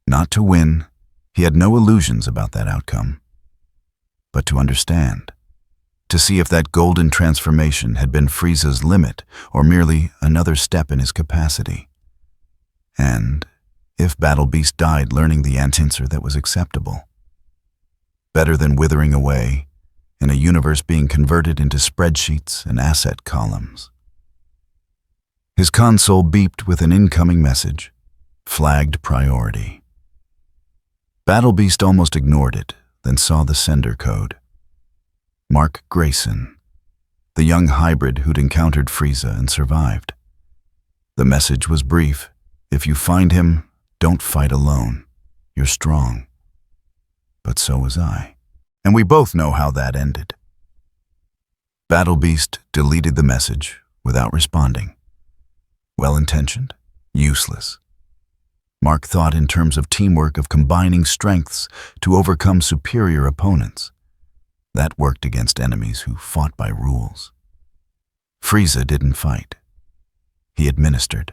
Not to win. He had no illusions about that outcome, but to understand, to see if that golden transformation had been Frieza's limit or merely another step in his capacity. And if Battle Beast died learning the answer that was acceptable. Better than withering away in a universe being converted into spreadsheets and asset columns. His console beeped with an incoming message, flagged priority. Battle Beast almost ignored it, then saw the sender code. Mark Grayson, the young hybrid who'd encountered Frieza and survived. The message was brief. If you find him, don't fight alone. You're strong. But so was I. And we both know how that ended. Battle Beast deleted the message without responding. Well-intentioned, useless. Mark thought in terms of teamwork, of combining strengths to overcome superior opponents. That worked against enemies who fought by rules. Frieza didn't fight. He administered.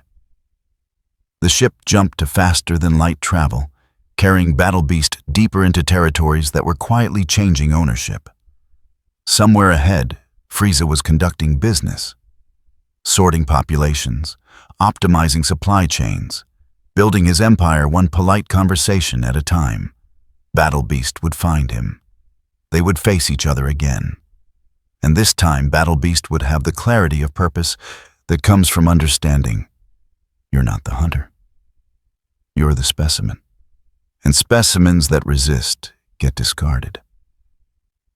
The ship jumped to faster-than-light travel, carrying Battle Beast deeper into territories that were quietly changing ownership. Somewhere ahead, Frieza was conducting business, sorting populations, optimizing supply chains, building his empire one polite conversation at a time. Battle Beast would find him. They would face each other again. And this time, Battle Beast would have the clarity of purpose that comes from understanding. You're not the hunter. You're the specimen. And specimens that resist get discarded.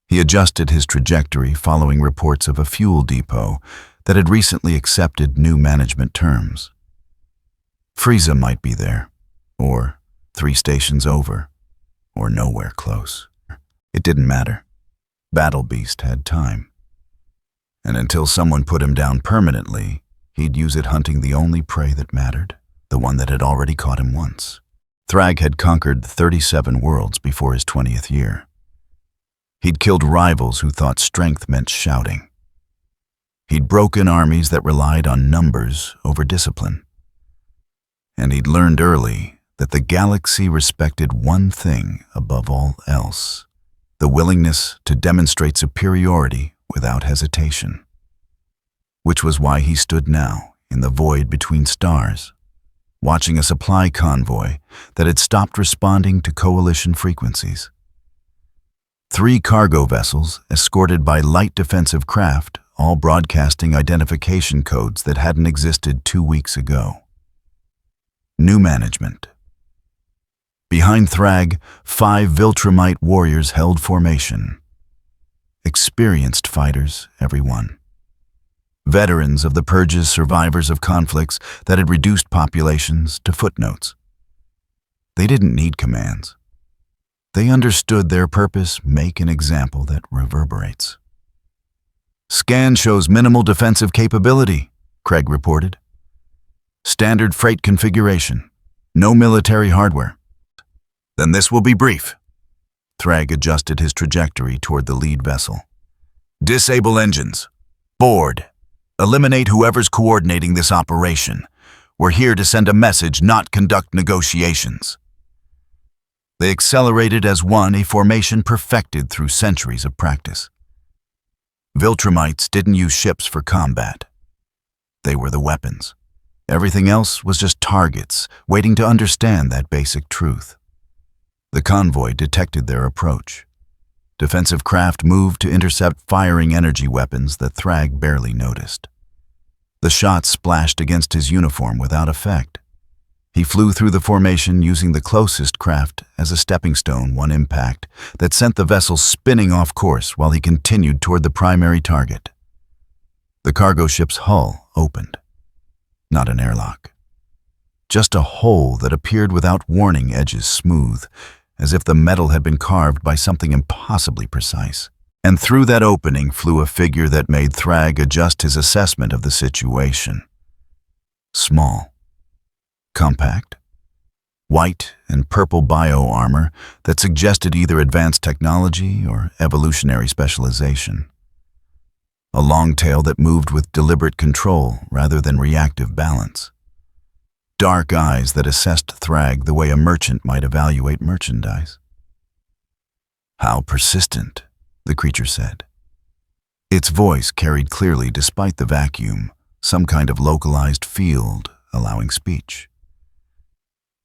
He adjusted his trajectory following reports of a fuel depot that had recently accepted new management terms. Frieza might be there, or 3 stations over, or nowhere close. It didn't matter. Battle Beast had time. And until someone put him down permanently, he'd use it hunting the only prey that mattered, the one that had already caught him once. Thrag had conquered 37 worlds before his 20th year. He'd killed rivals who thought strength meant shouting. He'd broken armies that relied on numbers over discipline. And he'd learned early that the galaxy respected one thing above all else: the willingness to demonstrate superiority without hesitation. Which was why he stood now in the void between stars, watching a supply convoy that had stopped responding to coalition frequencies. 3 cargo vessels, escorted by light defensive craft, all broadcasting identification codes that hadn't existed 2 weeks ago. New management. Behind Thrag, 5 Viltrumite warriors held formation. Experienced fighters, every one. Veterans of the Purge's, survivors of conflicts that had reduced populations to footnotes. They didn't need commands. They understood their purpose: make an example that reverberates. Scan shows minimal defensive capability, Craig reported. Standard freight configuration. No military hardware. Then this will be brief. Thrag adjusted his trajectory toward the lead vessel. Disable engines. Board. Eliminate whoever's coordinating this operation. We're here to send a message, not conduct negotiations. They accelerated as one, a formation perfected through centuries of practice. Viltrumites didn't use ships for combat. They were the weapons. Everything else was just targets, waiting to understand that basic truth. The convoy detected their approach. Defensive craft moved to intercept firing energy weapons that Thrag barely noticed. The shots splashed against his uniform without effect. He flew through the formation using the closest craft as a stepping stone, one impact that sent the vessel spinning off course while he continued toward the primary target. The cargo ship's hull opened. Not an airlock. Just a hole that appeared without warning, edges smooth, as if the metal had been carved by something impossibly precise. And through that opening flew a figure that made Thrag adjust his assessment of the situation. Small. Compact. White and purple bio-armor that suggested either advanced technology or evolutionary specialization. A long tail that moved with deliberate control rather than reactive balance. Dark eyes that assessed Thrag the way a merchant might evaluate merchandise. How persistent, the creature said. Its voice carried clearly despite the vacuum, some kind of localized field allowing speech.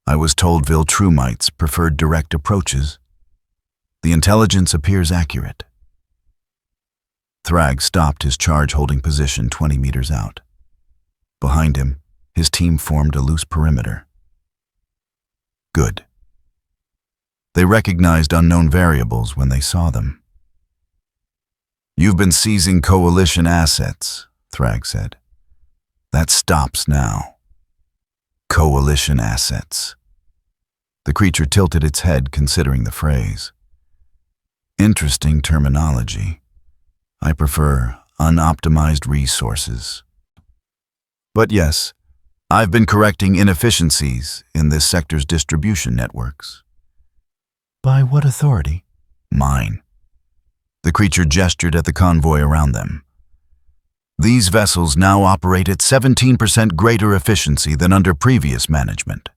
I was told Viltrumites preferred direct approaches. The intelligence appears accurate. Thrag stopped his charge-holding position 20 meters out. Behind him, his team formed a loose perimeter. Good. They recognized unknown variables when they saw them. You've been seizing coalition assets, Thrag said. That stops now. Coalition assets. The creature tilted its head, considering the phrase. Interesting terminology. I prefer unoptimized resources. But yes, I've been correcting inefficiencies in this sector's distribution networks. By what authority? Mine. The creature gestured at the convoy around them. These vessels now operate at 17% greater efficiency than under previous management.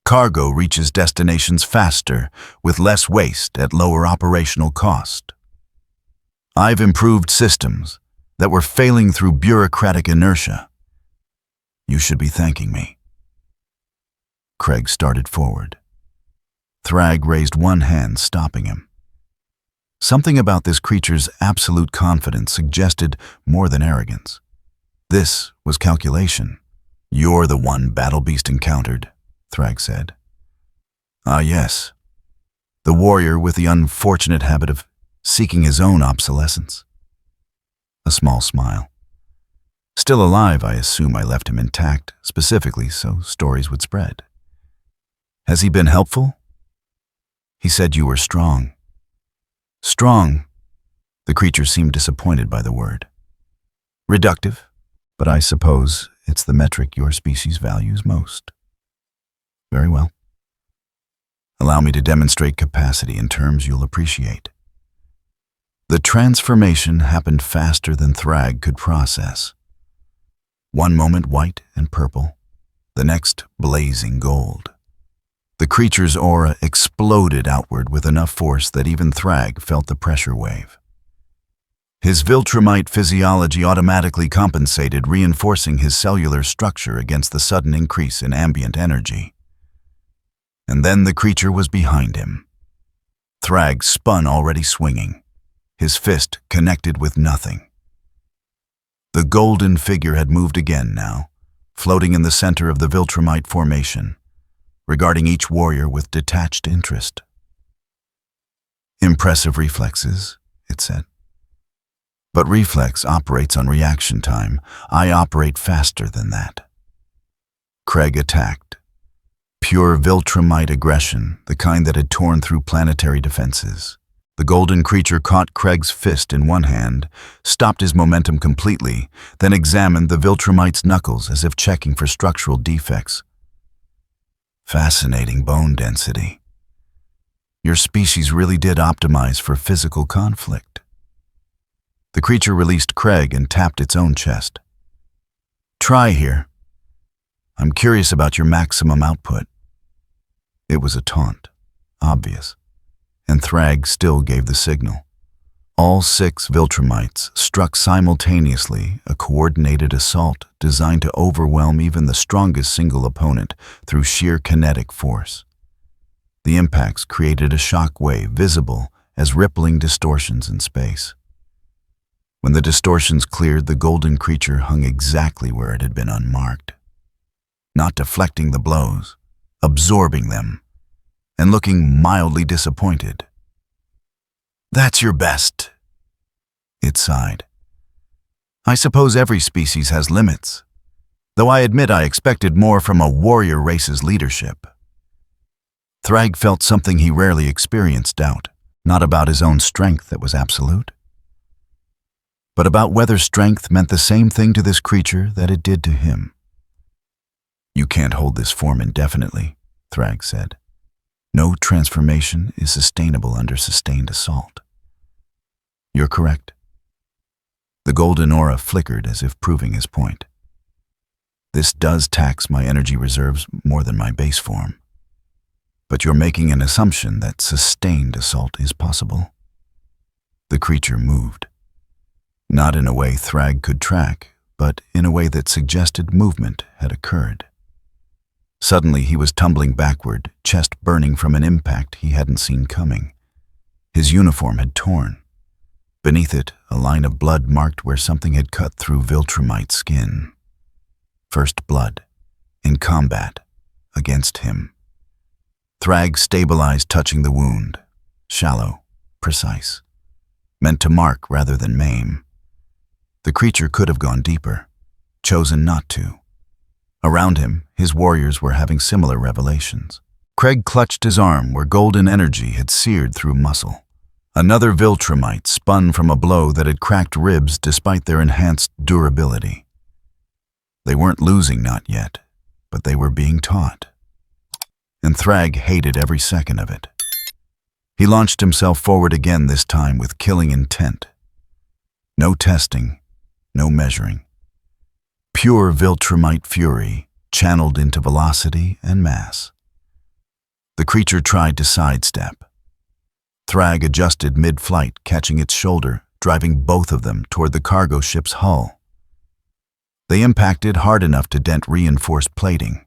Cargo reaches destinations faster, with less waste at lower operational cost. I've improved systems that were failing through bureaucratic inertia. You should be thanking me. Craig started forward. Thrag raised one hand, stopping him. Something about this creature's absolute confidence suggested more than arrogance. This was calculation. You're the one Battle Beast encountered, Thrag said. Ah, yes. The warrior with the unfortunate habit of seeking his own obsolescence. A small smile. Still alive, I assume I left him intact, specifically so stories would spread. Has he been helpful? He said you were strong. Strong. The creature seemed disappointed by the word. Reductive, but I suppose it's the metric your species values most. Very well. Allow me to demonstrate capacity in terms you'll appreciate. The transformation happened faster than Thrag could process. One moment white and purple, the next blazing gold. The creature's aura exploded outward with enough force that even Thrag felt the pressure wave. His Viltrumite physiology automatically compensated, reinforcing his cellular structure against the sudden increase in ambient energy. And then the creature was behind him. Thrag spun, already swinging, his fist connected with nothing. The golden figure had moved again now, floating in the center of the Viltrumite formation, regarding each warrior with detached interest. Impressive reflexes, it said. But reflex operates on reaction time. I operate faster than that. Craig attacked. Pure Viltrumite aggression, the kind that had torn through planetary defenses. The golden creature caught Craig's fist in one hand, stopped his momentum completely, then examined the Viltrumite's knuckles as if checking for structural defects. Fascinating bone density. Your species really did optimize for physical conflict. The creature released Craig and tapped its own chest. Try here. I'm curious about your maximum output. It was a taunt, obvious, and Thrag still gave the signal. All 6 Viltrumites struck simultaneously, a coordinated assault designed to overwhelm even the strongest single opponent through sheer kinetic force. The impacts created a shock wave visible as rippling distortions in space. When the distortions cleared, the golden creature hung exactly where it had been unmarked. Not deflecting the blows, absorbing them, and looking mildly disappointed. That's your best, it sighed. I suppose every species has limits, though I admit I expected more from a warrior race's leadership. Thrag felt something he rarely experienced, doubt, not about his own strength that was absolute, but about whether strength meant the same thing to this creature that it did to him. You can't hold this form indefinitely, Thrag said. No transformation is sustainable under sustained assault. You're correct. The golden aura flickered as if proving his point. This does tax my energy reserves more than my base form. But you're making an assumption that sustained assault is possible. The creature moved. Not in a way Thrag could track, but in a way that suggested movement had occurred. Suddenly he was tumbling backward, chest burning from an impact he hadn't seen coming. His uniform had torn. Beneath it, a line of blood marked where something had cut through Viltrumite skin. First blood, in combat, against him. Thrag stabilized, touching the wound. Shallow, precise. meant to mark rather than maim. The creature could have gone deeper, chosen not to. Around him, his warriors were having similar revelations. Craig clutched his arm where golden energy had seared through muscle. Another Viltrumite spun from a blow that had cracked ribs despite their enhanced durability. They weren't losing not yet, but they were being taught. And Thrag hated every second of it. He launched himself forward again, this time with killing intent. No testing, no measuring. Pure Viltrumite fury, channeled into velocity and mass. The creature tried to sidestep. Thrag adjusted mid-flight, catching its shoulder, driving both of them toward the cargo ship's hull. They impacted hard enough to dent reinforced plating.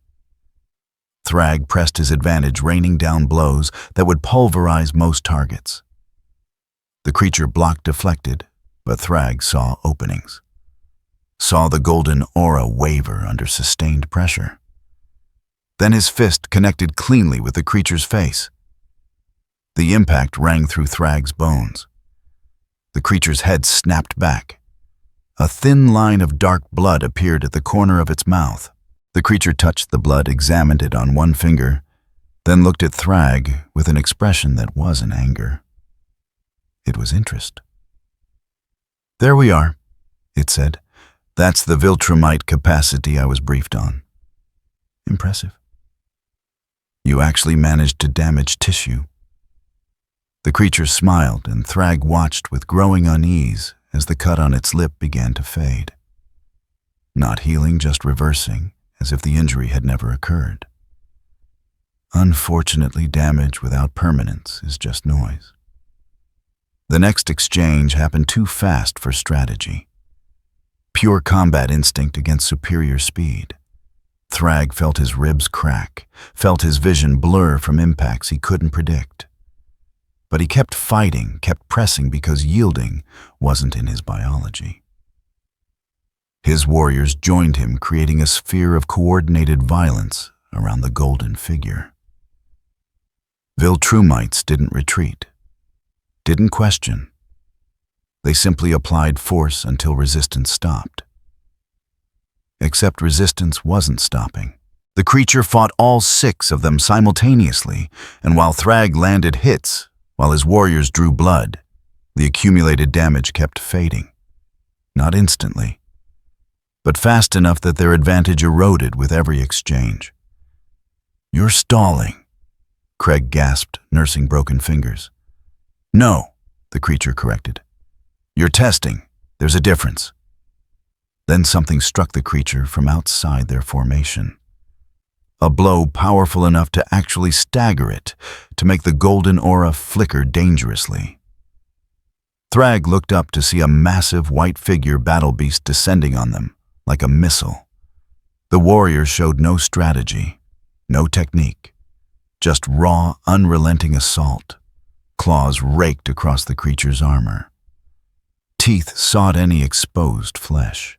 Thrag pressed his advantage, raining down blows that would pulverize most targets. The creature block deflected, but Thrag saw openings. Saw the golden aura waver under sustained pressure. Then his fist connected cleanly with the creature's face. The impact rang through Thrag's bones. The creature's head snapped back. A thin line of dark blood appeared at the corner of its mouth. The creature touched the blood, examined it on one finger, then looked at Thrag with an expression that wasn't anger. It was interest. "There we are," it said. "That's the Viltrumite capacity I was briefed on." "Impressive. You actually managed to damage tissue." The creature smiled, and Thrag watched with growing unease as the cut on its lip began to fade. Not healing, just reversing, as if the injury had never occurred. Unfortunately, damage without permanence is just noise. The next exchange happened too fast for strategy. Pure combat instinct against superior speed. Thrag felt his ribs crack, felt his vision blur from impacts he couldn't predict. But he kept fighting, kept pressing, because yielding wasn't in his biology. His warriors joined him, creating a sphere of coordinated violence around the golden figure. Viltrumites didn't retreat, didn't question. They simply applied force until resistance stopped. Except resistance wasn't stopping. The creature fought all 6 of them simultaneously, and while Thrag landed hits, while his warriors drew blood, the accumulated damage kept fading. Not instantly, but fast enough that their advantage eroded with every exchange. "You're stalling," Craig gasped, nursing broken fingers. "No," the creature corrected. "You're testing. There's a difference." Then something struck the creature from outside their formation. A blow powerful enough to actually stagger it, to make the golden aura flicker dangerously. Thrag looked up to see a massive white figure battle beast descending on them, like a missile. The warrior showed no strategy, no technique, just raw, unrelenting assault. Claws raked across the creature's armor. Teeth sought any exposed flesh.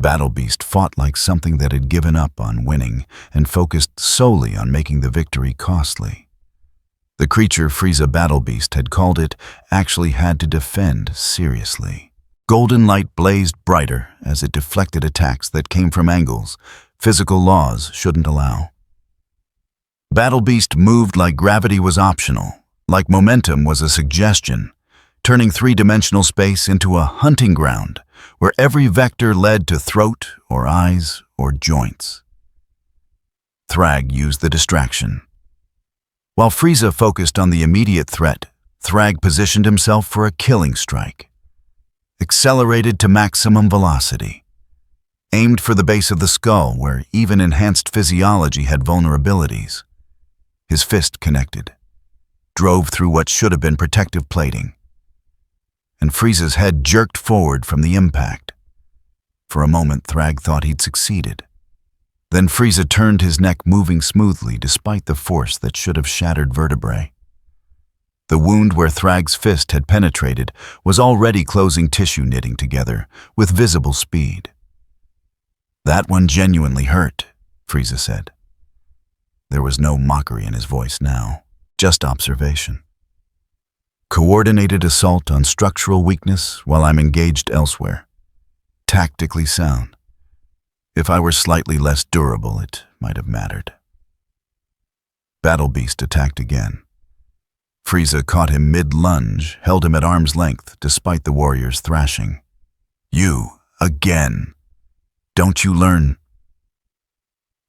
Battle Beast fought like something that had given up on winning and focused solely on making the victory costly. The creature Frieza Battle Beast had called it actually had to defend seriously. Golden light blazed brighter as it deflected attacks that came from angles physical laws shouldn't allow. Battle Beast moved like gravity was optional, like momentum was a suggestion, turning 3-dimensional space into a hunting ground where every vector led to throat or eyes or joints. Thrag used the distraction. While Frieza focused on the immediate threat, Thrag positioned himself for a killing strike. Accelerated to maximum velocity. Aimed for the base of the skull, where even enhanced physiology had vulnerabilities. His fist connected. Drove through what should have been protective plating. And Frieza's head jerked forward from the impact. For a moment, Thrag thought he'd succeeded. Then Frieza turned his neck, moving smoothly despite the force that should have shattered vertebrae. The wound where Thrag's fist had penetrated was already closing tissue, knitting together with visible speed. "That one genuinely hurt," Frieza said. There was no mockery in his voice now, just observation. Coordinated assault on structural weakness while I'm engaged elsewhere. Tactically sound. If I were slightly less durable, it might have mattered. Battle Beast attacked again. Frieza caught him mid-lunge, held him at arm's length despite the warrior's thrashing. You, again. Don't you learn?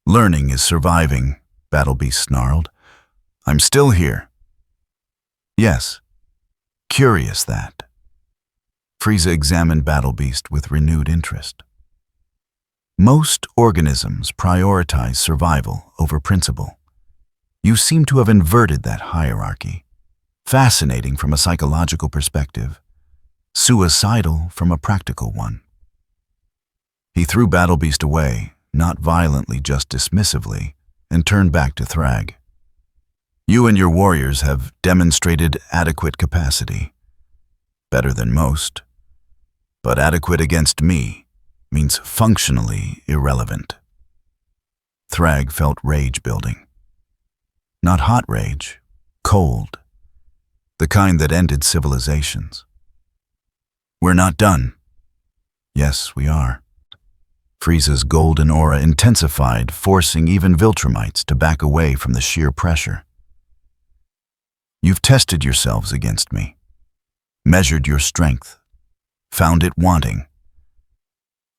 Learning is surviving, Battle Beast snarled. I'm still here. Yes. Curious that. Frieza examined Battle Beast with renewed interest. Most organisms prioritize survival over principle. You seem to have inverted that hierarchy. Fascinating from a psychological perspective, suicidal from a practical one. He threw Battle Beast away, not violently, just dismissively, and turned back to Thrag. You and your warriors have demonstrated adequate capacity. Better than most. But adequate against me means functionally irrelevant. Thrag felt rage building. Not hot rage, cold. The kind that ended civilizations. We're not done. Yes, we are. Frieza's golden aura intensified, forcing even Viltrumites to back away from the sheer pressure. You've tested yourselves against me, measured your strength, found it wanting.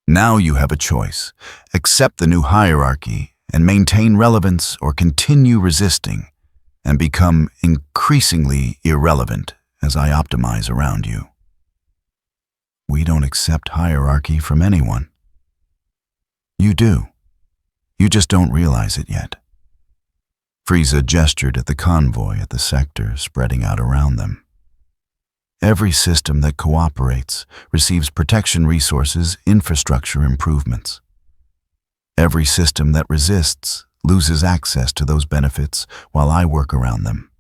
Now you have a choice. Accept the new hierarchy and maintain relevance, or continue resisting and become increasingly irrelevant as I optimize around you. We don't accept hierarchy from anyone. You do. You just don't realize it yet. Frieza gestured at the convoy at the sector spreading out around them. Every system that cooperates receives protection resources, infrastructure improvements. Every system that resists loses access to those benefits while I work around them.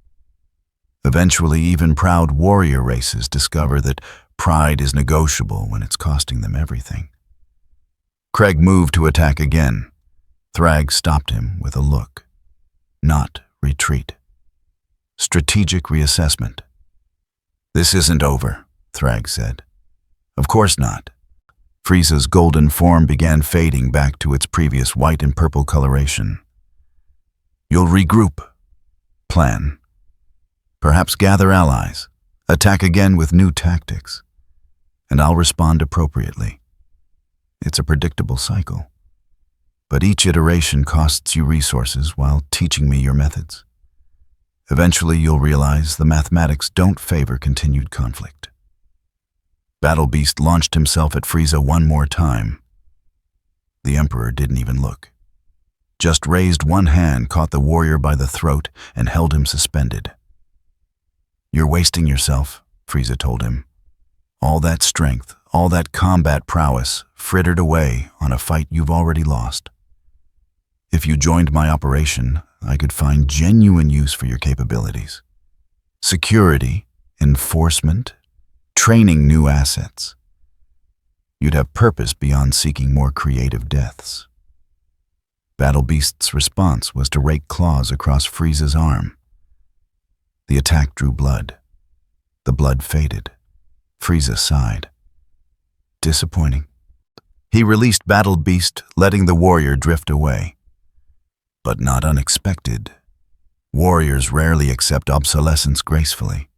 Eventually, even proud warrior races discover that pride is negotiable when it's costing them everything. Craig moved to attack again. Thrag stopped him with a look. Not retreat. Strategic reassessment. This isn't over, Thrag said. Of course not. Frieza's golden form began fading back to its previous white and purple coloration. You'll regroup. Plan. Perhaps gather allies. Attack again with new tactics. And I'll respond appropriately. It's a predictable cycle. But each iteration costs you resources while teaching me your methods. Eventually you'll realize the mathematics don't favor continued conflict. Battle Beast launched himself at Frieza one more time. The Emperor didn't even look. Just raised one hand, caught the warrior by the throat, and held him suspended. You're wasting yourself, Frieza told him. All that strength, all that combat prowess, frittered away on a fight you've already lost. If you joined my operation, I could find genuine use for your capabilities. Security, enforcement, training new assets. You'd have purpose beyond seeking more creative deaths. Battle Beast's response was to rake claws across Frieza's arm. The attack drew blood. The blood faded. Frieza sighed. Disappointing. He released Battle Beast, letting the warrior drift away. But not unexpected. Warriors rarely accept obsolescence gracefully.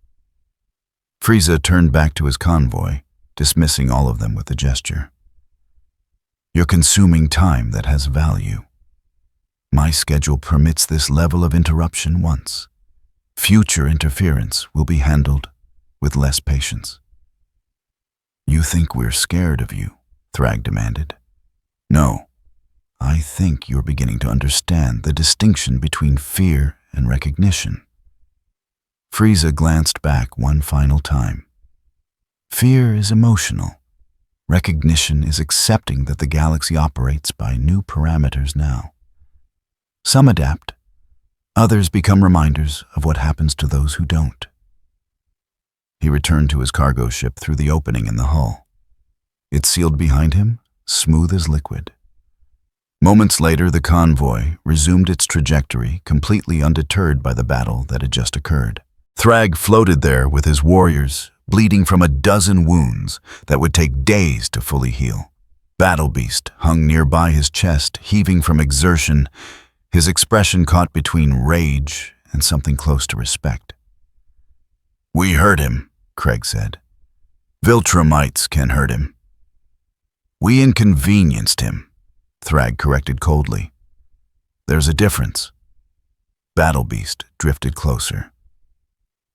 Frieza turned back to his convoy, dismissing all of them with a gesture. You're consuming time that has value. My schedule permits this level of interruption once. Future interference will be handled with less patience. You think we're scared of you? Thrag demanded. No. I think you're beginning to understand the distinction between fear and recognition. Frieza glanced back one final time. Fear is emotional. Recognition is accepting that the galaxy operates by new parameters now. Some adapt. Others become reminders of what happens to those who don't. He returned to his cargo ship through the opening in the hull. It sealed behind him, smooth as liquid. Moments later, the convoy resumed its trajectory, completely undeterred by the battle that had just occurred. Thrag floated there with his warriors, bleeding from a dozen wounds that would take days to fully heal. Battle Beast hung nearby his chest, heaving from exertion, his expression caught between rage and something close to respect. "We hurt him," Craig said. "Viltrumites can hurt him." "We inconvenienced him," Thrag corrected coldly. "There's a difference." Battle Beast drifted closer.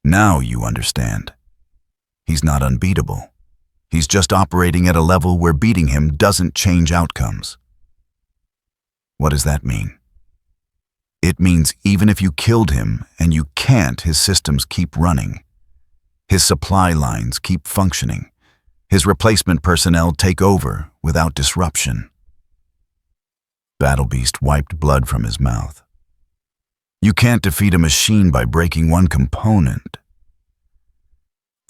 "Now you understand. He's not unbeatable. He's just operating at a level where beating him doesn't change outcomes." "What does that mean?" "It means even if you killed him, and you can't, his systems keep running. His supply lines keep functioning. His replacement personnel take over without disruption." Battle Beast wiped blood from his mouth. "You can't defeat a machine by breaking one component."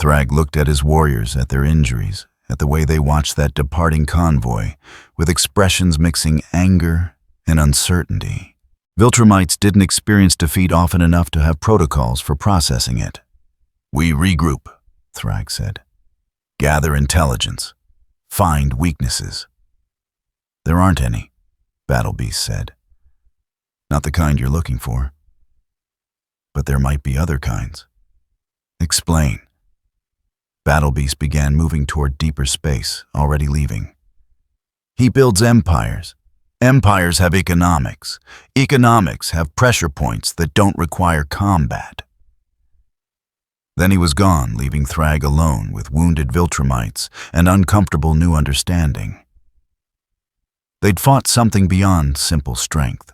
Thrag looked at his warriors, at their injuries, at the way they watched that departing convoy, with expressions mixing anger and uncertainty. Viltrumites didn't experience defeat often enough to have protocols for processing it. "We regroup," Thrag said. "Gather intelligence. Find weaknesses." "There aren't any," Battle Beast said. "Not the kind you're looking for. But there might be other kinds." "Explain." Battle Beast began moving toward deeper space, already leaving. "He builds empires. Empires have economics. Economics have pressure points that don't require combat." Then he was gone, leaving Thrag alone with wounded Viltrumites and uncomfortable new understanding. They'd fought something beyond simple strength.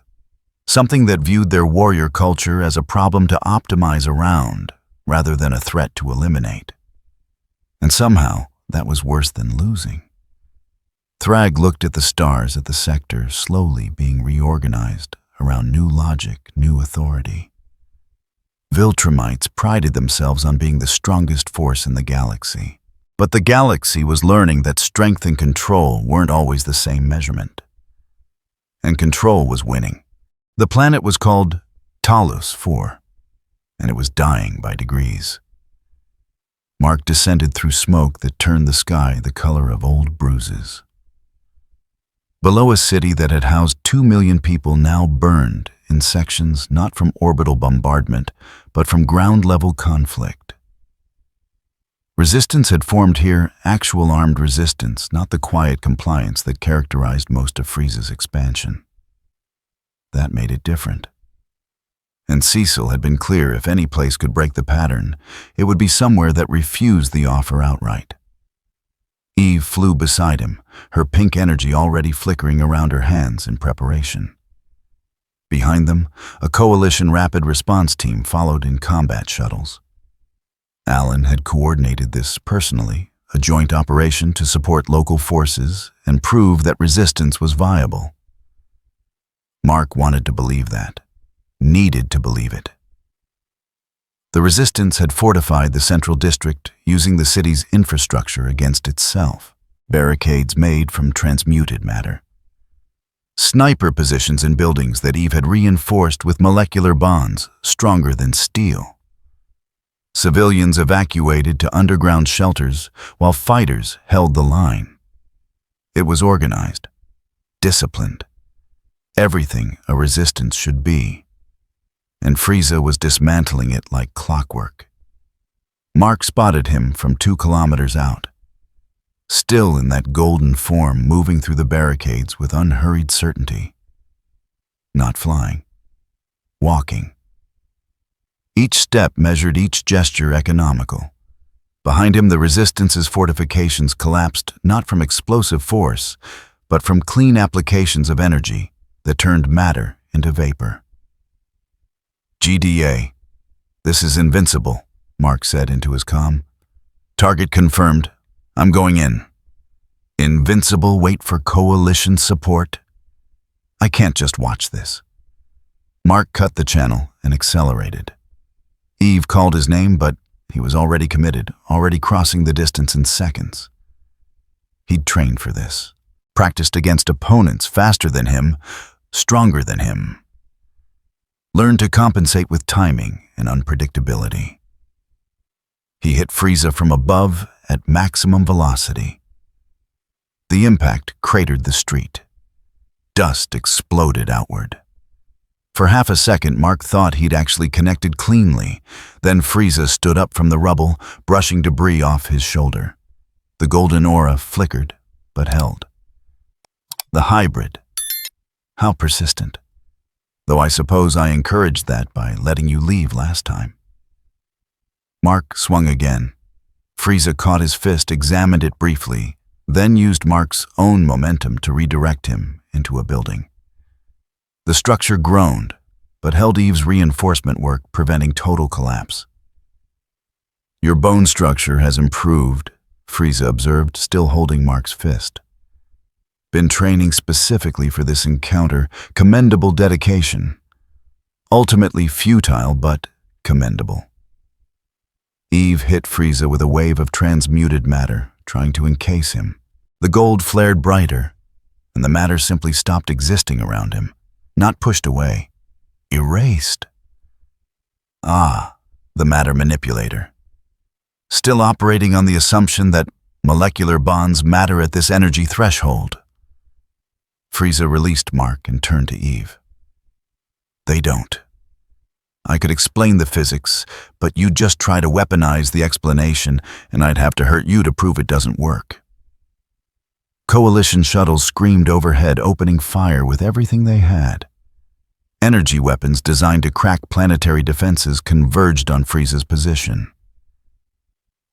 Something that viewed their warrior culture as a problem to optimize around, rather than a threat to eliminate. And somehow, that was worse than losing. Thrag looked at the stars at the sector slowly being reorganized around new logic, new authority. Viltrumites prided themselves on being the strongest force in the galaxy. But the galaxy was learning that strength and control weren't always the same measurement. And control was winning. The planet was called Talus 4, and it was dying by degrees. Mark descended through smoke that turned the sky the color of old bruises. Below a city that had housed 2 million people now burned in sections not from orbital bombardment, but from ground-level conflict. Resistance had formed here, actual armed resistance, not the quiet compliance that characterized most of Frieza's expansion. That made it different. And Cecil had been clear if any place could break the pattern, it would be somewhere that refused the offer outright. Eve flew beside him, her pink energy already flickering around her hands in preparation. Behind them, a coalition rapid response team followed in combat shuttles. Alan had coordinated this personally, a joint operation to support local forces and prove that resistance was viable. Mark wanted to believe that. Needed to believe it. The resistance had fortified the central district using the city's infrastructure against itself, barricades made from transmuted matter. Sniper positions in buildings that Eve had reinforced with molecular bonds stronger than steel. Civilians evacuated to underground shelters while fighters held the line. It was organized, disciplined, everything a resistance should be. And Frieza was dismantling it like clockwork. Mark spotted him from 2 kilometers out, still in that golden form moving through the barricades with unhurried certainty. Not flying, walking. Each step measured, each gesture economical. Behind him, the Resistance's fortifications collapsed not from explosive force, but from clean applications of energy that turned matter into vapor. "GDA, this is Invincible," Mark said into his comm. "Target confirmed. I'm going in." "Invincible wait for coalition support?" "I can't just watch this." Mark cut the channel and accelerated. Eve called his name, but he was already committed, already crossing the distance in seconds. He'd trained for this, practiced against opponents faster than him, stronger than him. Learned to compensate with timing and unpredictability. He hit Frieza from above at maximum velocity. The impact cratered the street. Dust exploded outward. For half a second, Mark thought he'd actually connected cleanly. Then Frieza stood up from the rubble, brushing debris off his shoulder. The golden aura flickered, but held. The hybrid. How persistent. Though I suppose I encouraged that by letting you leave last time. Mark swung again. Frieza caught his fist, examined it briefly, then used Mark's own momentum to redirect him into a building. The structure groaned, but held Eve's reinforcement work, preventing total collapse. Your bone structure has improved, Frieza observed, still holding Mark's fist. Been training specifically for this encounter. Commendable dedication. Ultimately futile, but commendable. Eve hit Frieza with a wave of transmuted matter, trying to encase him. The gold flared brighter, and the matter simply stopped existing around him, not pushed away, erased. Ah, the matter manipulator. Still operating on the assumption that molecular bonds matter at this energy threshold. Frieza released Mark and turned to Eve. They don't. I could explain the physics, but you'd just try to weaponize the explanation, and I'd have to hurt you to prove it doesn't work. Coalition shuttles screamed overhead, opening fire with everything they had. Energy weapons designed to crack planetary defenses converged on Frieza's position.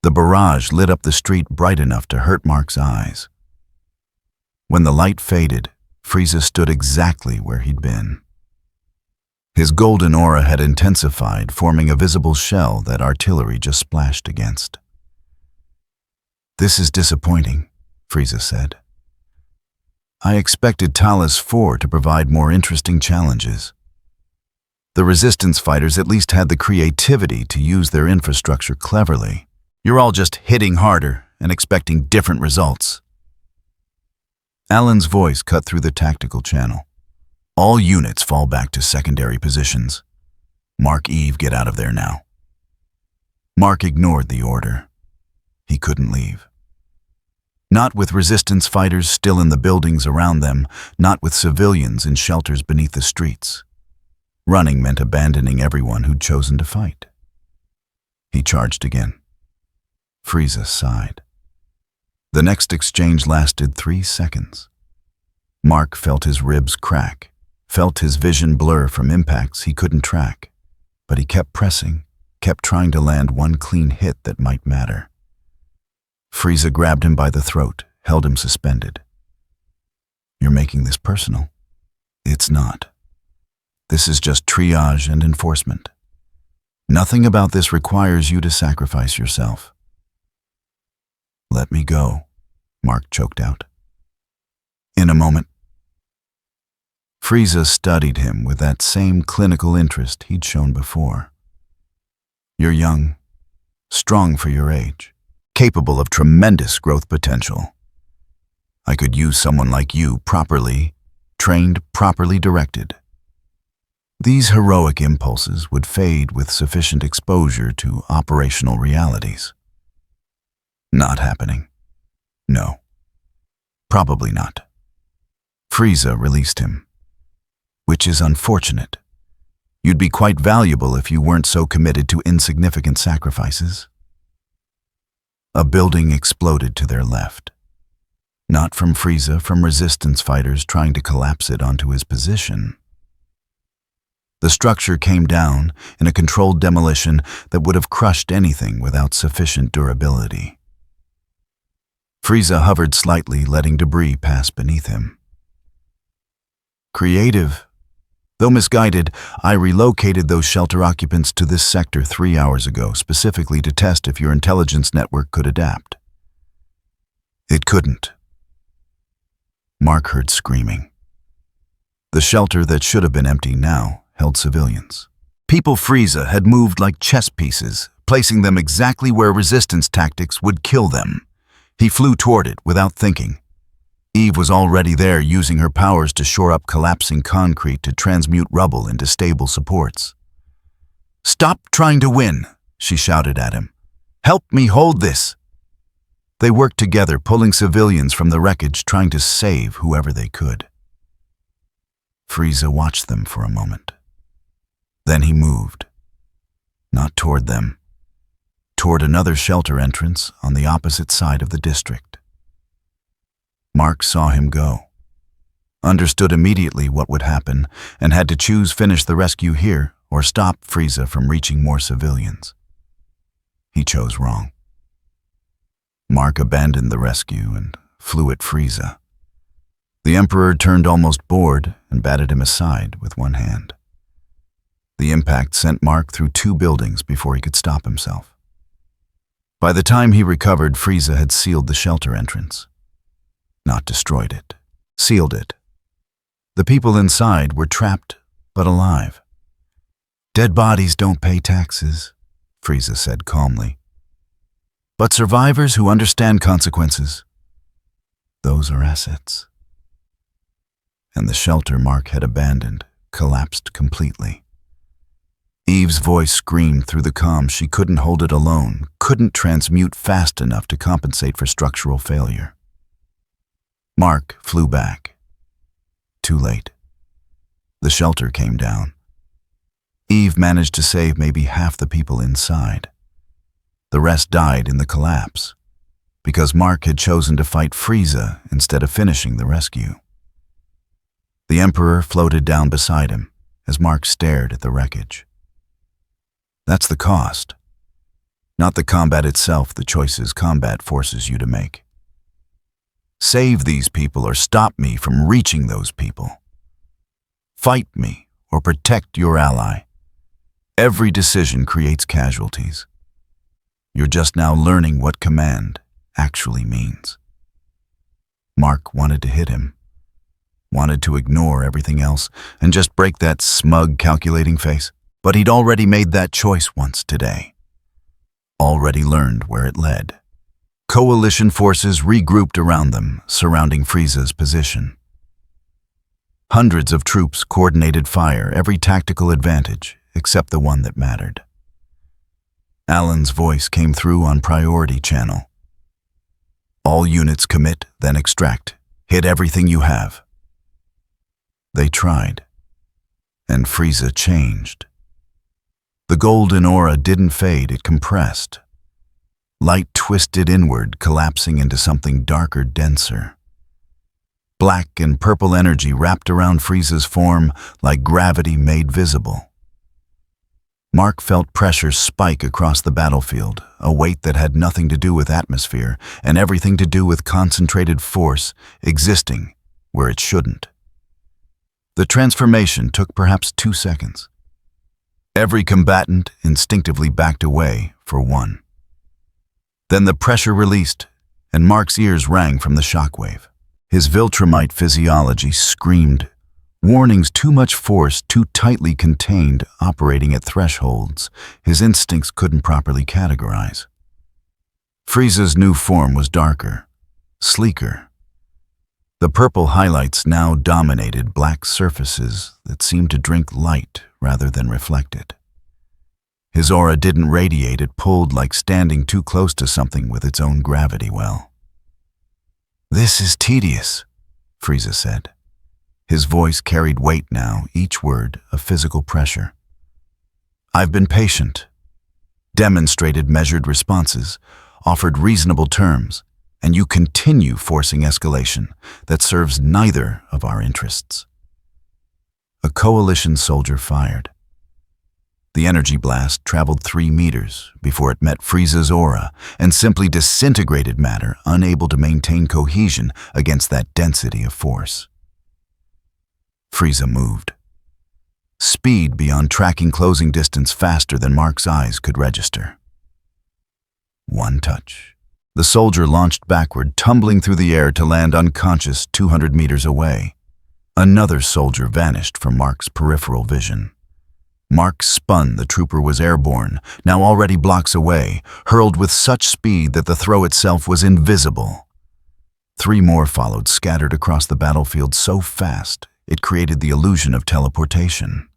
The barrage lit up the street bright enough to hurt Mark's eyes. When the light faded, Frieza stood exactly where he'd been. His golden aura had intensified, forming a visible shell that artillery just splashed against. This is disappointing, Frieza said. I expected Talos 4 to provide more interesting challenges. The resistance fighters at least had the creativity to use their infrastructure cleverly. You're all just hitting harder and expecting different results. Alan's voice cut through the tactical channel. All units fall back to secondary positions. Mark, Eve, get out of there now. Mark ignored the order. He couldn't leave. Not with resistance fighters still in the buildings around them, not with civilians in shelters beneath the streets. Running meant abandoning everyone who'd chosen to fight. He charged again. Frieza sighed. The next exchange lasted 3 seconds. Mark felt his ribs crack, felt his vision blur from impacts he couldn't track, but he kept pressing, kept trying to land one clean hit that might matter. Frieza grabbed him by the throat, held him suspended. You're making this personal. It's not. This is just triage and enforcement. Nothing about this requires you to sacrifice yourself. Let me go, Mark choked out. In a moment. Frieza studied him with that same clinical interest he'd shown before. You're young, strong for your age, capable of tremendous growth potential. I could use someone like you properly, trained, properly directed. These heroic impulses would fade with sufficient exposure to operational realities. Not happening. No. Probably not. Frieza released him. Which is unfortunate. You'd be quite valuable if you weren't so committed to insignificant sacrifices. A building exploded to their left. Not from Frieza, from resistance fighters trying to collapse it onto his position. The structure came down in a controlled demolition that would have crushed anything without sufficient durability. Frieza hovered slightly, letting debris pass beneath him. Creative. Though misguided, I relocated those shelter occupants to this sector 3 hours ago, specifically to test if your intelligence network could adapt. It couldn't. Mark heard screaming. The shelter that should have been empty now held civilians. People Frieza had moved like chess pieces, placing them exactly where resistance tactics would kill them. He flew toward it without thinking. Eve was already there, using her powers to shore up collapsing concrete to transmute rubble into stable supports. Stop trying to win, she shouted at him. "Help me hold this!" They worked together, pulling civilians from the wreckage, trying to save whoever they could. Frieza watched them for a moment. Then he moved. Not toward them. Toward another shelter entrance on the opposite side of the district. Mark saw him go. Understood immediately what would happen, and had to choose finish the rescue here or stop Frieza from reaching more civilians. He chose wrong. Mark abandoned the rescue and flew at Frieza. The Emperor turned almost bored and batted him aside with one hand. The impact sent Mark through 2 buildings before he could stop himself. By the time he recovered, Frieza had sealed the shelter entrance. Not destroyed it, sealed it. The people inside were trapped but alive. "Dead bodies don't pay taxes," Frieza said calmly. "But survivors who understand consequences, those are assets." And the shelter Mark had abandoned collapsed completely. Eve's voice screamed through the comm she couldn't hold it alone, couldn't transmute fast enough to compensate for structural failure. Mark flew back. Too late. The shelter came down. Eve managed to save maybe half the people inside. The rest died in the collapse, because Mark had chosen to fight Frieza instead of finishing the rescue. The Emperor floated down beside him as Mark stared at the wreckage. That's the cost. Not the combat itself, the choices combat forces you to make. Save these people or stop me from reaching those people. Fight me or protect your ally. Every decision creates casualties. You're just now learning what command actually means. Mark wanted to hit him, wanted to ignore everything else and just break that smug, calculating face. But he'd already made that choice once today. Already learned where it led. Coalition forces regrouped around them, surrounding Frieza's position. Hundreds of troops coordinated fire, every tactical advantage except the one that mattered. Alan's voice came through on priority channel. "All units commit, then extract. Hit everything you have." They tried, and Frieza changed. The golden aura didn't fade, it compressed. Light twisted inward, collapsing into something darker, denser. Black and purple energy wrapped around Frieza's form like gravity made visible. Mark felt pressure spike across the battlefield, a weight that had nothing to do with atmosphere and everything to do with concentrated force existing where it shouldn't. The transformation took perhaps 2 seconds. Every combatant instinctively backed away for one. Then the pressure released, and Mark's ears rang from the shockwave. His Viltrumite physiology screamed, warnings too much force, too tightly contained, operating at thresholds his instincts couldn't properly categorize. Frieza's new form was darker, sleeker. The purple highlights now dominated black surfaces that seemed to drink light rather than reflect it. His aura didn't radiate, it pulled like standing too close to something with its own gravity well. "This is tedious," Frieza said. His voice carried weight now, each word a physical pressure. "I've been patient, demonstrated measured responses, offered reasonable terms, and you continue forcing escalation that serves neither of our interests." A coalition soldier fired. The energy blast traveled 3 meters before it met Frieza's aura and simply disintegrated matter, unable to maintain cohesion against that density of force. Frieza moved. Speed beyond tracking closing distance faster than Mark's eyes could register. One touch. The soldier launched backward, tumbling through the air to land unconscious 200 meters away. Another soldier vanished from Mark's peripheral vision. Mark spun, the trooper was airborne, now already blocks away, hurled with such speed that the throw itself was invisible. 3 more followed, scattered across the battlefield so fast it created the illusion of teleportation.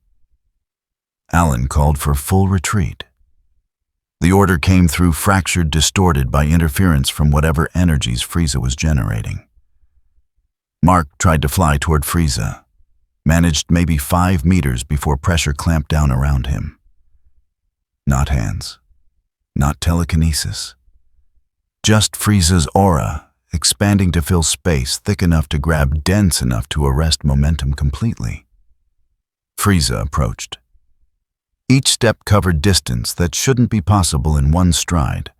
Alan called for full retreat. The order came through fractured, distorted by interference from whatever energies Frieza was generating. Mark tried to fly toward Frieza, managed maybe 5 meters before pressure clamped down around him. Not hands, not telekinesis. Just Frieza's aura, expanding to fill space thick enough to grab, dense enough to arrest momentum completely. Frieza approached. Each step covered distance that shouldn't be possible in one stride.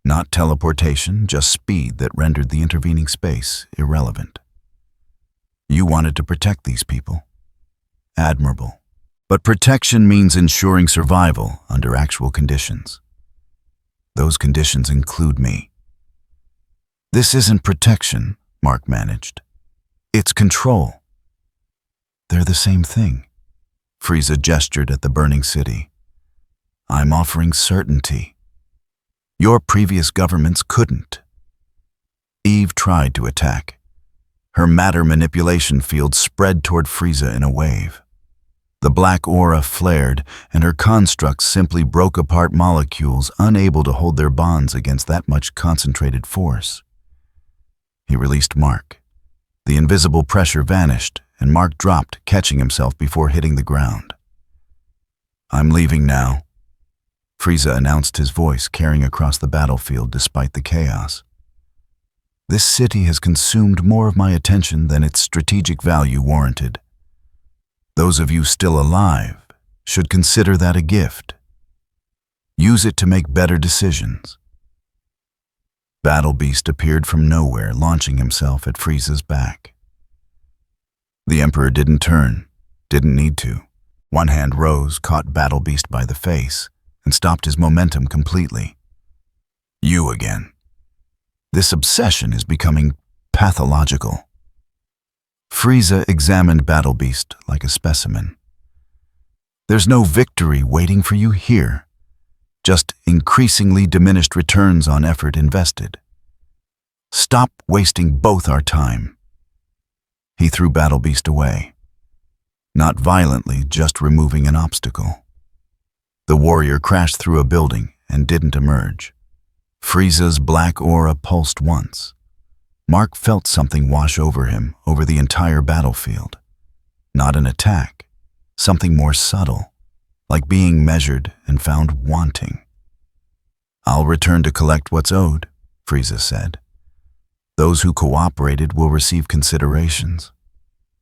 Not teleportation, just speed that rendered the intervening space irrelevant. You wanted to protect these people. Admirable. But protection means ensuring survival under actual conditions. Those conditions include me. This isn't protection, Mark managed. It's control. They're the same thing. Frieza gestured at the burning city. I'm offering certainty. Your previous governments couldn't. Eve tried to attack. Her matter manipulation field spread toward Frieza in a wave. The black aura flared, and her constructs simply broke apart molecules unable to hold their bonds against that much concentrated force. He released Mark. The invisible pressure vanished, and Mark dropped, catching himself before hitting the ground. I'm leaving now, Frieza announced, his voice carrying across the battlefield despite the chaos. This city has consumed more of my attention than its strategic value warranted. Those of you still alive should consider that a gift. Use it to make better decisions. Battle Beast appeared from nowhere, launching himself at Frieza's back. The Emperor didn't turn, didn't need to. One hand rose, caught Battle Beast by the face, and stopped his momentum completely. You again. This obsession is becoming pathological. Frieza examined Battle Beast like a specimen. There's no victory waiting for you here, just increasingly diminished returns on effort invested. Stop wasting both our time. He threw Battle Beast away. Not violently, just removing an obstacle. The warrior crashed through a building and didn't emerge. Frieza's black aura pulsed once. Mark felt something wash over him, over the entire battlefield. Not an attack, something more subtle, like being measured and found wanting. I'll return to collect what's owed, Frieza said. Those who cooperated will receive considerations.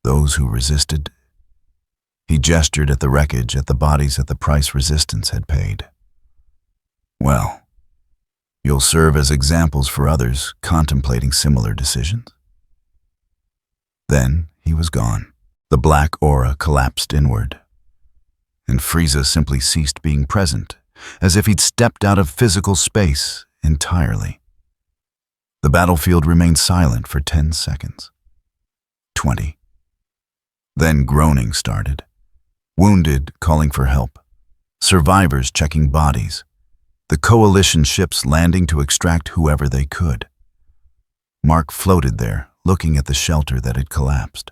Those who resisted. He gestured at the wreckage, at the bodies, at the price resistance had paid. Well, you'll serve as examples for others contemplating similar decisions. Then he was gone. The black aura collapsed inward, and Frieza simply ceased being present, as if he'd stepped out of physical space entirely. The battlefield remained silent for 10 seconds. 20. Then groaning started. Wounded calling for help. Survivors checking bodies. The coalition ships landing to extract whoever they could. Mark floated there, looking at the shelter that had collapsed.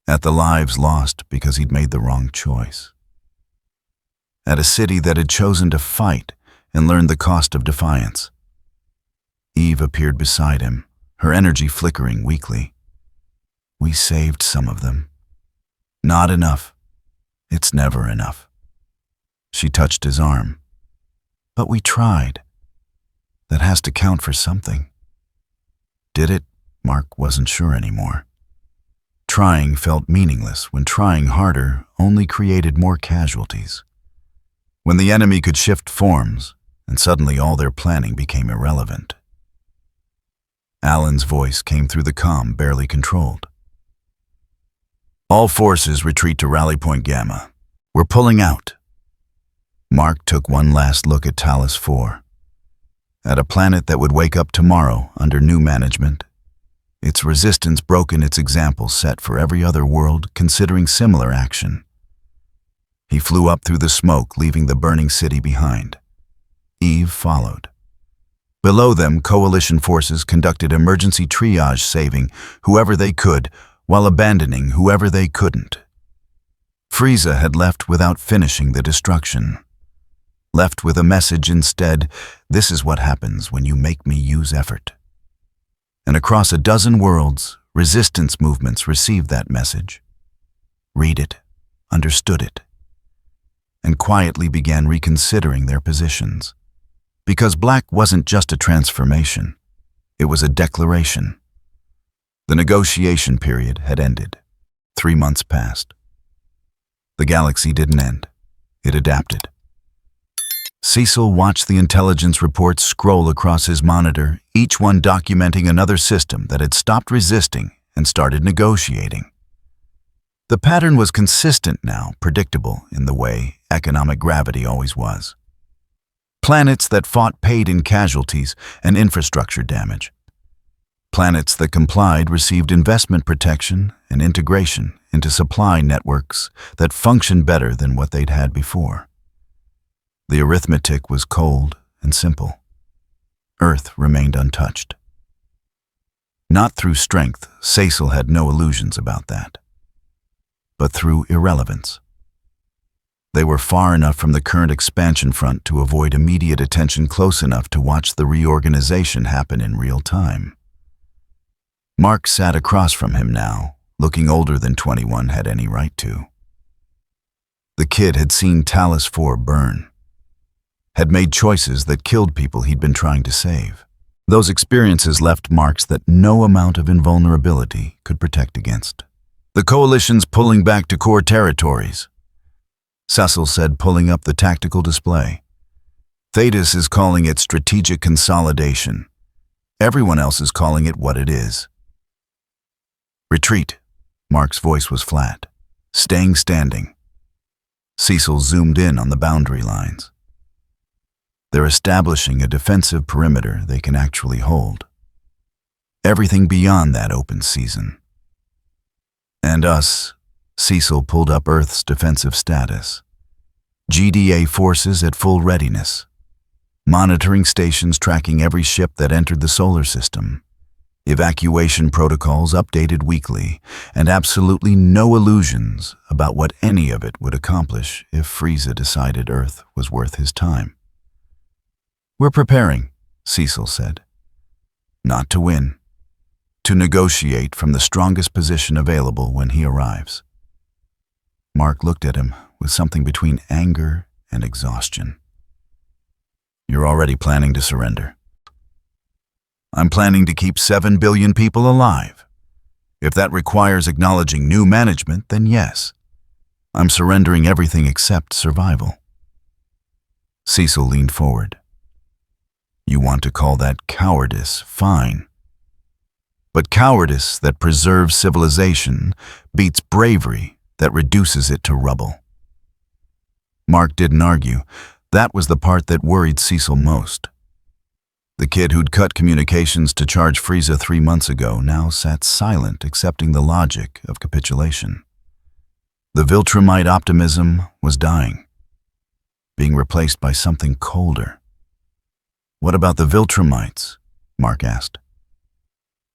At the lives lost because he'd made the wrong choice. At a city that had chosen to fight and learned the cost of defiance. Eve appeared beside him, her energy flickering weakly. We saved some of them. Not enough. It's never enough. She touched his arm. But we tried. That has to count for something. Did it? Mark wasn't sure anymore. Trying felt meaningless when trying harder only created more casualties. When the enemy could shift forms, and suddenly all their planning became irrelevant. Alan's voice came through the comm, barely controlled. All forces retreat to Rally Point Gamma. We're pulling out. Mark took one last look at Talos 4. At a planet that would wake up tomorrow under new management. Its resistance broken its example set for every other world considering similar action. He flew up through the smoke, leaving the burning city behind. Eve followed. Below them, coalition forces conducted emergency triage, saving whoever they could, while abandoning whoever they couldn't. Frieza had left without finishing the destruction. left with a message instead: "This is what happens when you make me use effort." And across a dozen worlds, resistance movements received that message, read it, understood it, and quietly began reconsidering their positions. Because black wasn't just a transformation, it was a declaration. The negotiation period had ended. 3 months passed. The galaxy didn't end. It adapted. Cecil watched the intelligence reports scroll across his monitor, each one documenting another system that had stopped resisting and started negotiating. The pattern was consistent now, predictable in the way economic gravity always was. Planets that fought paid in casualties and infrastructure damage. Planets that complied received investment protection and integration into supply networks that functioned better than what they'd had before. The arithmetic was cold and simple. Earth remained untouched. Not through strength, Cecil had no illusions about that, but through irrelevance. They were far enough from the current expansion front to avoid immediate attention, close enough to watch the reorganization happen in real time. Mark sat across from him now, looking older than 21 had any right to. The kid had seen Talos 4 burn, had made choices that killed people he'd been trying to save. Those experiences left marks that no amount of invulnerability could protect against. "The Coalition's pulling back to core territories," Cecil said, pulling up the tactical display. "Thetis is calling it strategic consolidation. Everyone else is calling it what it is." "Retreat." Mark's voice was flat. "Staying standing." Cecil zoomed in on the boundary lines. They're establishing a defensive perimeter they can actually hold. Everything beyond that open season. And us, Cecil pulled up Earth's defensive status. GDA forces at full readiness. Monitoring stations tracking every ship that entered the solar system. Evacuation protocols updated weekly, and absolutely no illusions about what any of it would accomplish if Frieza decided Earth was worth his time. "We're preparing," Cecil said. "Not to win. To negotiate from the strongest position available when he arrives." Mark looked at him with something between anger and exhaustion. "You're already planning to surrender." "I'm planning to keep 7 billion people alive. If that requires acknowledging new management, then yes. I'm surrendering everything except survival." Cecil leaned forward. "You want to call that cowardice, fine. But cowardice that preserves civilization beats bravery that reduces it to rubble." Mark didn't argue. That was the part that worried Cecil most. The kid who'd cut communications to charge Frieza 3 months ago now sat silent, accepting the logic of capitulation. The Viltrumite optimism was dying, being replaced by something colder. "What about the Viltrumites?" Mark asked.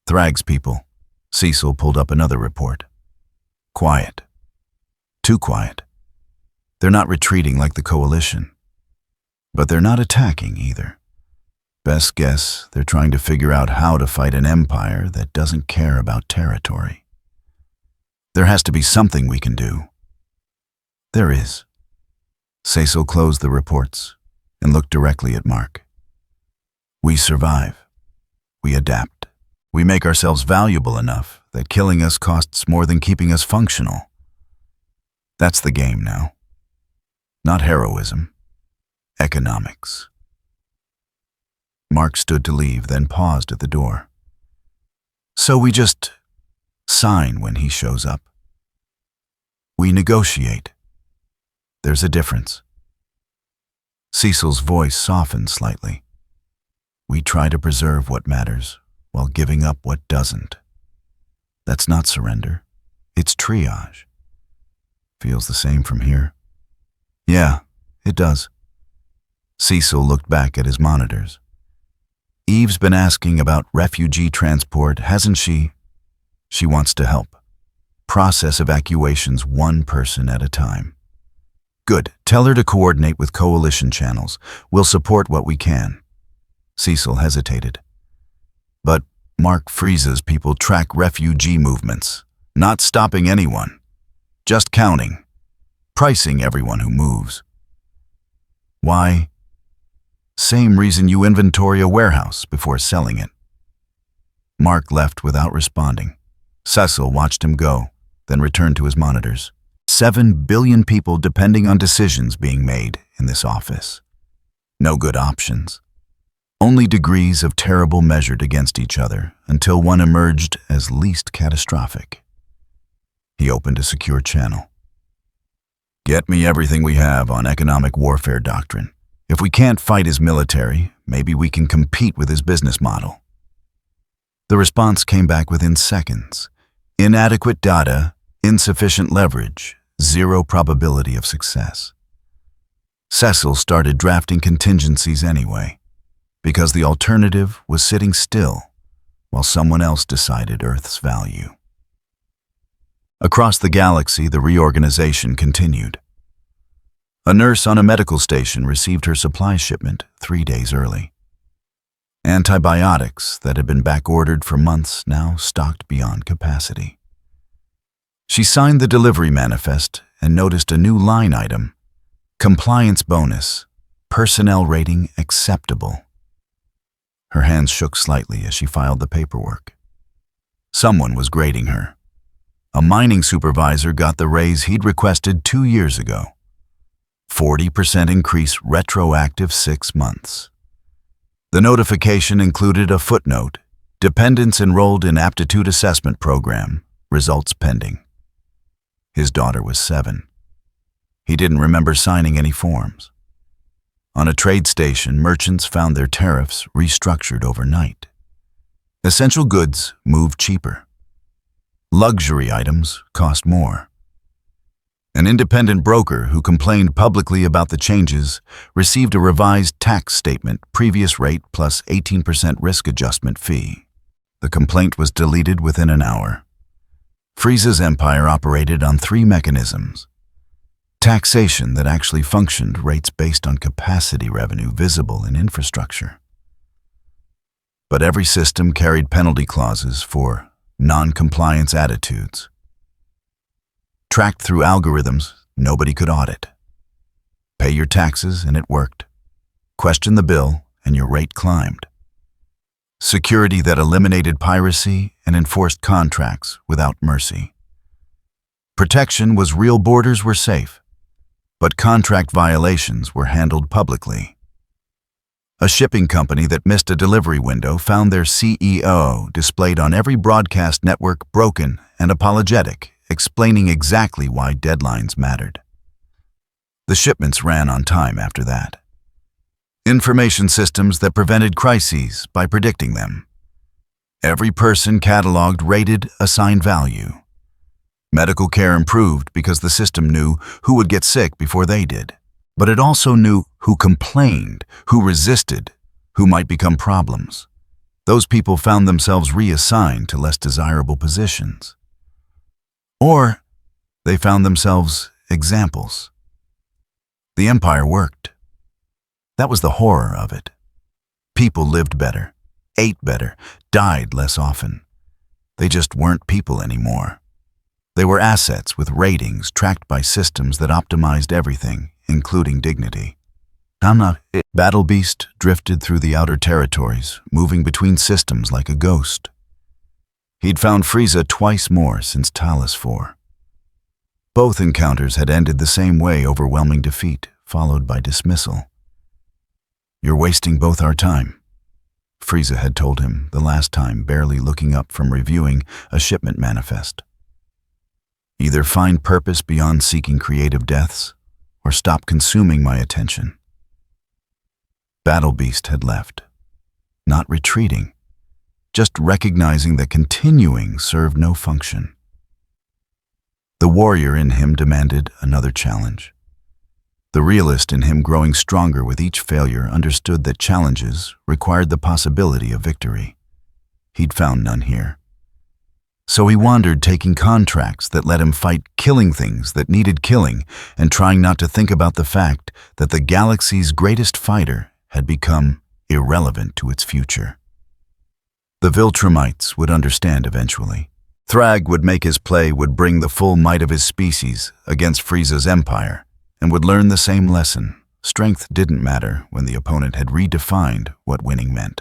"Thrag's people." Cecil pulled up another report. "Quiet. Too quiet. They're not retreating like the Coalition. But they're not attacking either. Best guess, they're trying to figure out how to fight an empire that doesn't care about territory. There has to be something we can do." "There is." Cecil closed the reports and looked directly at Mark. "We survive. We adapt. We make ourselves valuable enough that killing us costs more than keeping us functional. That's the game now. Not heroism. Economics." Mark stood to leave, then paused at the door. "So we just sign when he shows up?" "We negotiate. There's a difference." Cecil's voice softened slightly. "We try to preserve what matters while giving up what doesn't. That's not surrender. It's triage. Feels the same from here?" "Yeah, it does." Cecil looked back at his monitors. "Eve's been asking about refugee transport, hasn't she? She wants to help. Process evacuations 1 person at a time." Good. Tell her to coordinate with coalition channels. We'll support what we can. Cecil hesitated. But Mark Frieza's people track refugee movements, not stopping anyone, just counting, pricing everyone who moves. Why? Same reason you inventory a warehouse before selling it. Mark left without responding. Cecil watched him go, then returned to his monitors. 7 billion people depending on decisions being made in this office. No good options. Only degrees of terrible measured against each other until one emerged as least catastrophic. He opened a secure channel. Get me everything we have on economic warfare doctrine. If we can't fight his military, maybe we can compete with his business model. The response came back within seconds. Inadequate data, insufficient leverage, zero probability of success. Cecil started drafting contingencies anyway, because the alternative was sitting still while someone else decided Earth's value. Across the galaxy, the reorganization continued. A nurse on a medical station received her supply shipment 3 days early. Antibiotics that had been back-ordered for months now stocked beyond capacity. She signed the delivery manifest and noticed a new line item: compliance bonus, personnel rating acceptable. Her hands shook slightly as she filed the paperwork. Someone was grading her. A mining supervisor got the raise he'd requested 2 years ago. 40% increase retroactive 6 months. The notification included a footnote: dependents enrolled in aptitude assessment program, results pending. His daughter was 7. He didn't remember signing any forms. On a trade station, merchants found their tariffs restructured overnight. Essential goods moved cheaper. Luxury items cost more. An independent broker who complained publicly about the changes received a revised tax statement, previous rate plus 18% risk adjustment fee. The complaint was deleted within an hour. Frieza's empire operated on 3 mechanisms. Taxation that actually functioned, rates based on capacity revenue visible in infrastructure. But every system carried penalty clauses for non-compliance attitudes. Tracked through algorithms nobody could audit. Pay your taxes and it worked. Question the bill and your rate climbed. Security that eliminated piracy and enforced contracts without mercy. Protection was real borders were safe, but contract violations were handled publicly. A shipping company that missed a delivery window found their CEO displayed on every broadcast network broken and apologetic, explaining exactly why deadlines mattered. The shipments ran on time after that. Information systems that prevented crises by predicting them. Every person cataloged, rated, assigned value. Medical care improved because the system knew who would get sick before they did. But it also knew who complained, who resisted, who might become problems. Those people found themselves reassigned to less desirable positions. Or they found themselves examples. The empire worked. That was the horror of it. People lived better, ate better, died less often. They just weren't people anymore. They were assets with ratings tracked by systems that optimized everything, including dignity. Battle Beast drifted through the outer territories, moving between systems like a ghost. He'd found Frieza twice more since Talos 4. Both encounters had ended the same way: overwhelming defeat, followed by dismissal. "You're wasting both our time," Frieza had told him the last time, barely looking up from reviewing a shipment manifest. "Either find purpose beyond seeking creative deaths, or stop consuming my attention." Battle Beast had left, not retreating, just recognizing that continuing served no function. The warrior in him demanded another challenge. The realist in him, growing stronger with each failure, understood that challenges required the possibility of victory. He'd found none here. So he wandered, taking contracts that let him fight, killing things that needed killing, and trying not to think about the fact that the galaxy's greatest fighter had become irrelevant to its future. The Viltrumites would understand eventually. Thrag would make his play, would bring the full might of his species against Frieza's empire, and would learn the same lesson. Strength didn't matter when the opponent had redefined what winning meant.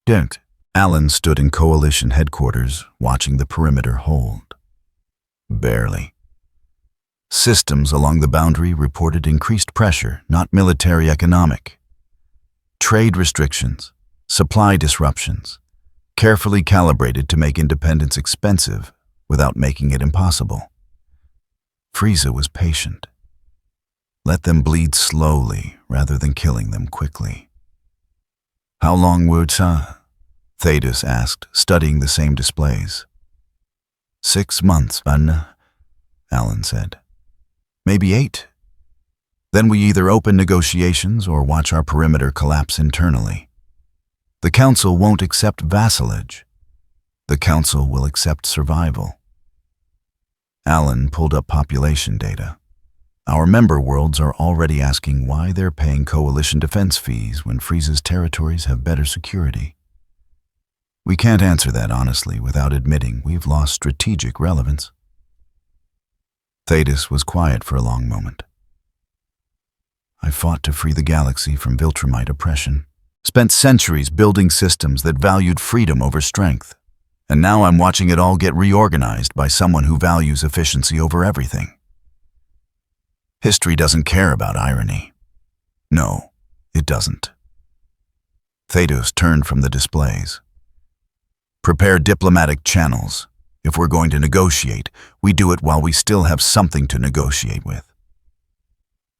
Don't. Alan stood in Coalition headquarters, watching the perimeter hold. Barely. Systems along the boundary reported increased pressure, not military economic. Trade restrictions, supply disruptions, carefully calibrated to make independence expensive without making it impossible. Frieza was patient. Let them bleed slowly rather than killing them quickly. How long would Thetis asked, studying the same displays. 6 months, Anna, Alan said. Maybe 8. Then we either open negotiations or watch our perimeter collapse internally. The Council won't accept vassalage. The Council will accept survival. Alan pulled up population data. Our member worlds are already asking why they're paying Coalition defense fees when Frieza's territories have better security. We can't answer that honestly without admitting we've lost strategic relevance. Thetis was quiet for a long moment. I fought to free the galaxy from Viltrumite oppression, spent centuries building systems that valued freedom over strength, and now I'm watching it all get reorganized by someone who values efficiency over everything. History doesn't care about irony. No, it doesn't. Thetis turned from the displays. Prepare diplomatic channels. If we're going to negotiate, we do it while we still have something to negotiate with.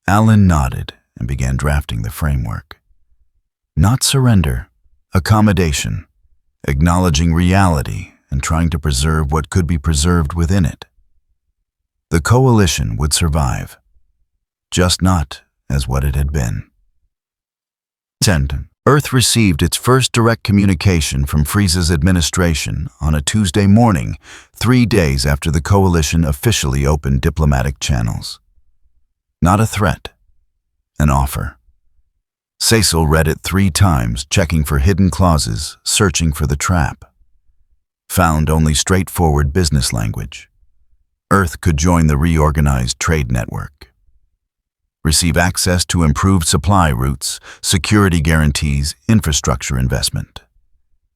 Alan nodded and began drafting the framework. Not surrender, accommodation, acknowledging reality and trying to preserve what could be preserved within it. The Coalition would survive, just not as what it had been. Earth received its first direct communication from Frieza's administration on a Tuesday morning, 3 days after the Coalition officially opened diplomatic channels. Not a threat, an offer. Cecil read it 3 times, checking for hidden clauses, searching for the trap. Found only straightforward business language. Earth could join the reorganized trade network. Receive access to improved supply routes, security guarantees, infrastructure investment.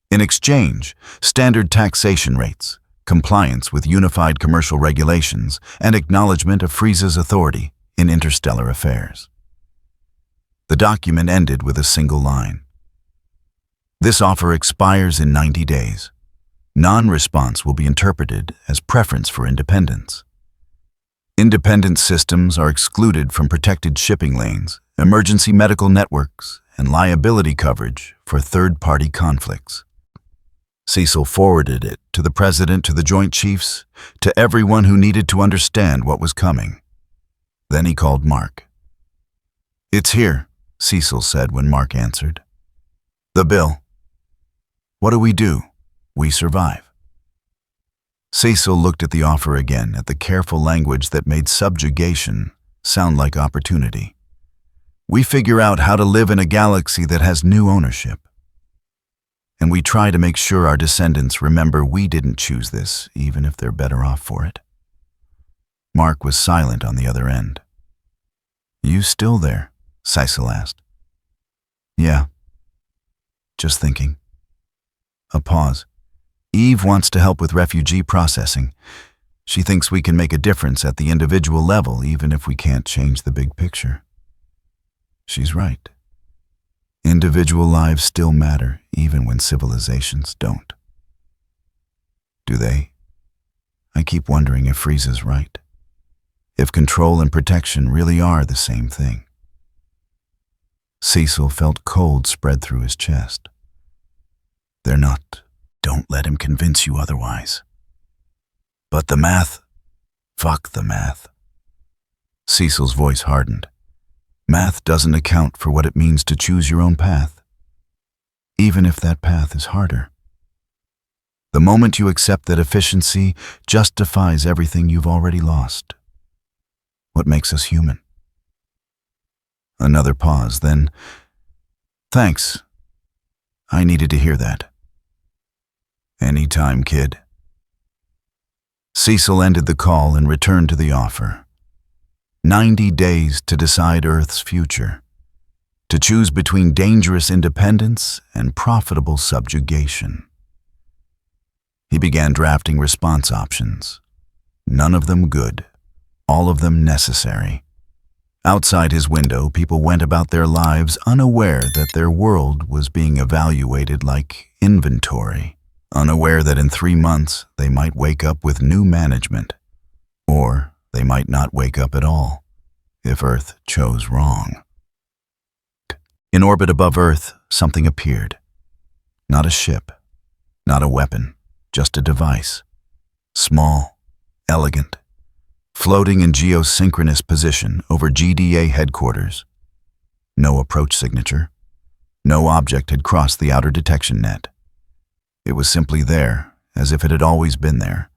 In exchange, standard taxation rates, compliance with unified commercial regulations, and acknowledgement of Frieza's authority in interstellar affairs. The document ended with a single line. This offer expires in 90 days. Non-response will be interpreted as preference for independence. Independent systems are excluded from protected shipping lanes, emergency medical networks, and liability coverage for third-party conflicts. Cecil forwarded it to the President, to the Joint Chiefs, to everyone who needed to understand what was coming. Then he called Mark. "It's here," Cecil said when Mark answered. "The bill. What do we do? We survive." Cecil looked at the offer again, at the careful language that made subjugation sound like opportunity. "We figure out how to live in a galaxy that has new ownership. And we try to make sure our descendants remember we didn't choose this, even if they're better off for it." Mark was silent on the other end. "You still there?" Cecil asked. "Yeah. Just thinking." A pause. "Eve wants to help with refugee processing. She thinks we can make a difference at the individual level, even if we can't change the big picture." She's right. Individual lives still matter, even when civilizations don't. Do they? I keep wondering if Frieza's right. If control and protection really are the same thing. Cecil felt cold spread through his chest. They're not. Don't let him convince you otherwise. But the math? Fuck the math. Cecil's voice hardened. Math doesn't account for what it means to choose your own path, even if that path is harder. The moment you accept that efficiency justifies everything you've already lost. What makes us human? Another pause, then, "Thanks. I needed to hear that." "Anytime, kid." Cecil ended the call and returned to the offer. 90 days to decide Earth's future, to choose between dangerous independence and profitable subjugation. He began drafting response options. None of them good, all of them necessary. Outside his window, people went about their lives unaware that their world was being evaluated like inventory, unaware that in 3 months they might wake up with new management, or they might not wake up at all, if Earth chose wrong. In orbit above Earth, something appeared. Not a ship, not a weapon, just a device. Small, elegant, floating in geosynchronous position over GDA headquarters. No approach signature. No object had crossed the outer detection net. It was simply there, as if it had always been there,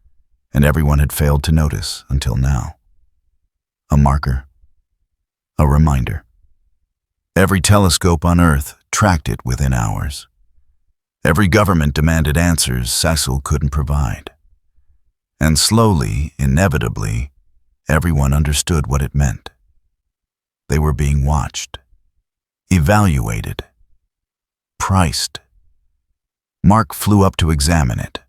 and everyone had failed to notice until now. A marker. A reminder. Every telescope on Earth tracked it within hours. Every government demanded answers Cecil couldn't provide. And slowly, inevitably, everyone understood what it meant. They were being watched, evaluated, priced. Mark flew up to examine it.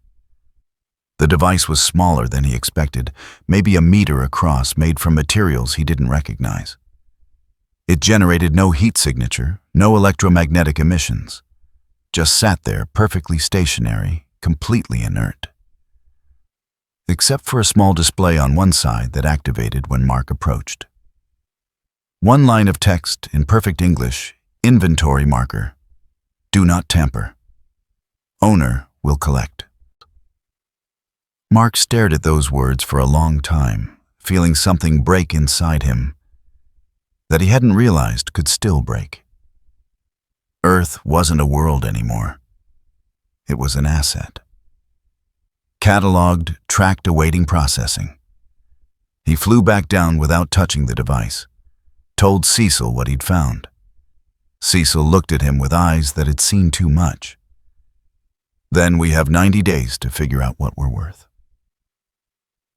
The device was smaller than he expected, maybe a meter across, made from materials he didn't recognize. It generated no heat signature, no electromagnetic emissions. Just sat there, perfectly stationary, completely inert. Except for a small display on one side that activated when Mark approached. One line of text in perfect English, inventory marker. Do not tamper. Owner will collect. Mark stared at those words for a long time, feeling something break inside him that he hadn't realized could still break. Earth wasn't a world anymore. It was an asset. Cataloged, tracked, awaiting processing. He flew back down without touching the device, told Cecil what he'd found. Cecil looked at him with eyes that had seen too much. Then we have 90 days to figure out what we're worth.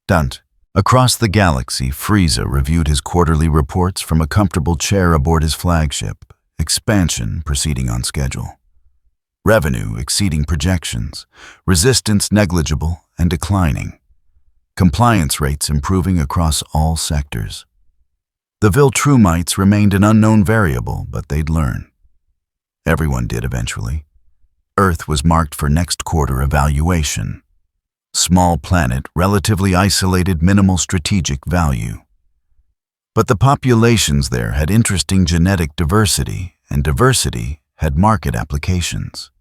Dunt. Across the galaxy, Frieza reviewed his quarterly reports from a comfortable chair aboard his flagship, expansion proceeding on schedule. Revenue exceeding projections, resistance negligible and declining. Compliance rates improving across all sectors. The Viltrumites remained an unknown variable, but they'd learn. Everyone did eventually. Earth was marked for next quarter evaluation. Small planet, relatively isolated, minimal strategic value. But the populations there had interesting genetic diversity, and diversity had market applications.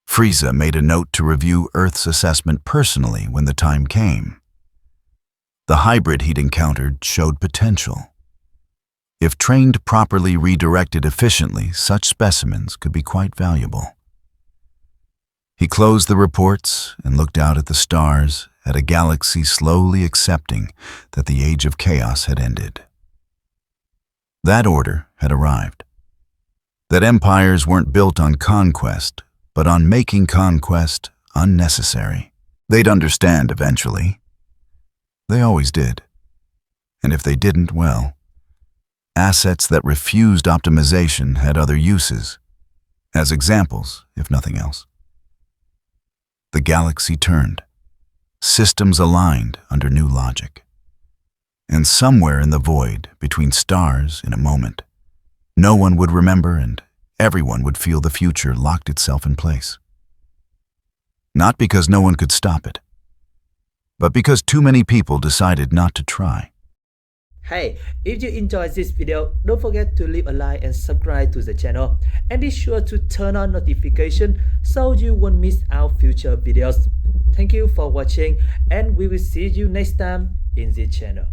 Frieza made a note to review Earth's assessment personally when the time came. The hybrid he'd encountered showed potential. If trained properly, redirected efficiently, such specimens could be quite valuable. He closed the reports and looked out at the stars, at a galaxy slowly accepting that the age of chaos had ended. That order had arrived. That empires weren't built on conquest, but on making conquest unnecessary. They'd understand eventually. They always did. And if they didn't, well, assets that refused optimization had other uses, as examples, if nothing else. The galaxy turned, systems aligned under new logic. And somewhere in the void, between stars in a moment, no one would remember and everyone would feel the future locked itself in place. Not because no one could stop it, but because too many people decided not to try. Hey, if you enjoyed this video, don't forget to leave a like and subscribe to the channel. And be sure to turn on notification so you won't miss our future videos. Thank you for watching and we will see you next time in this channel.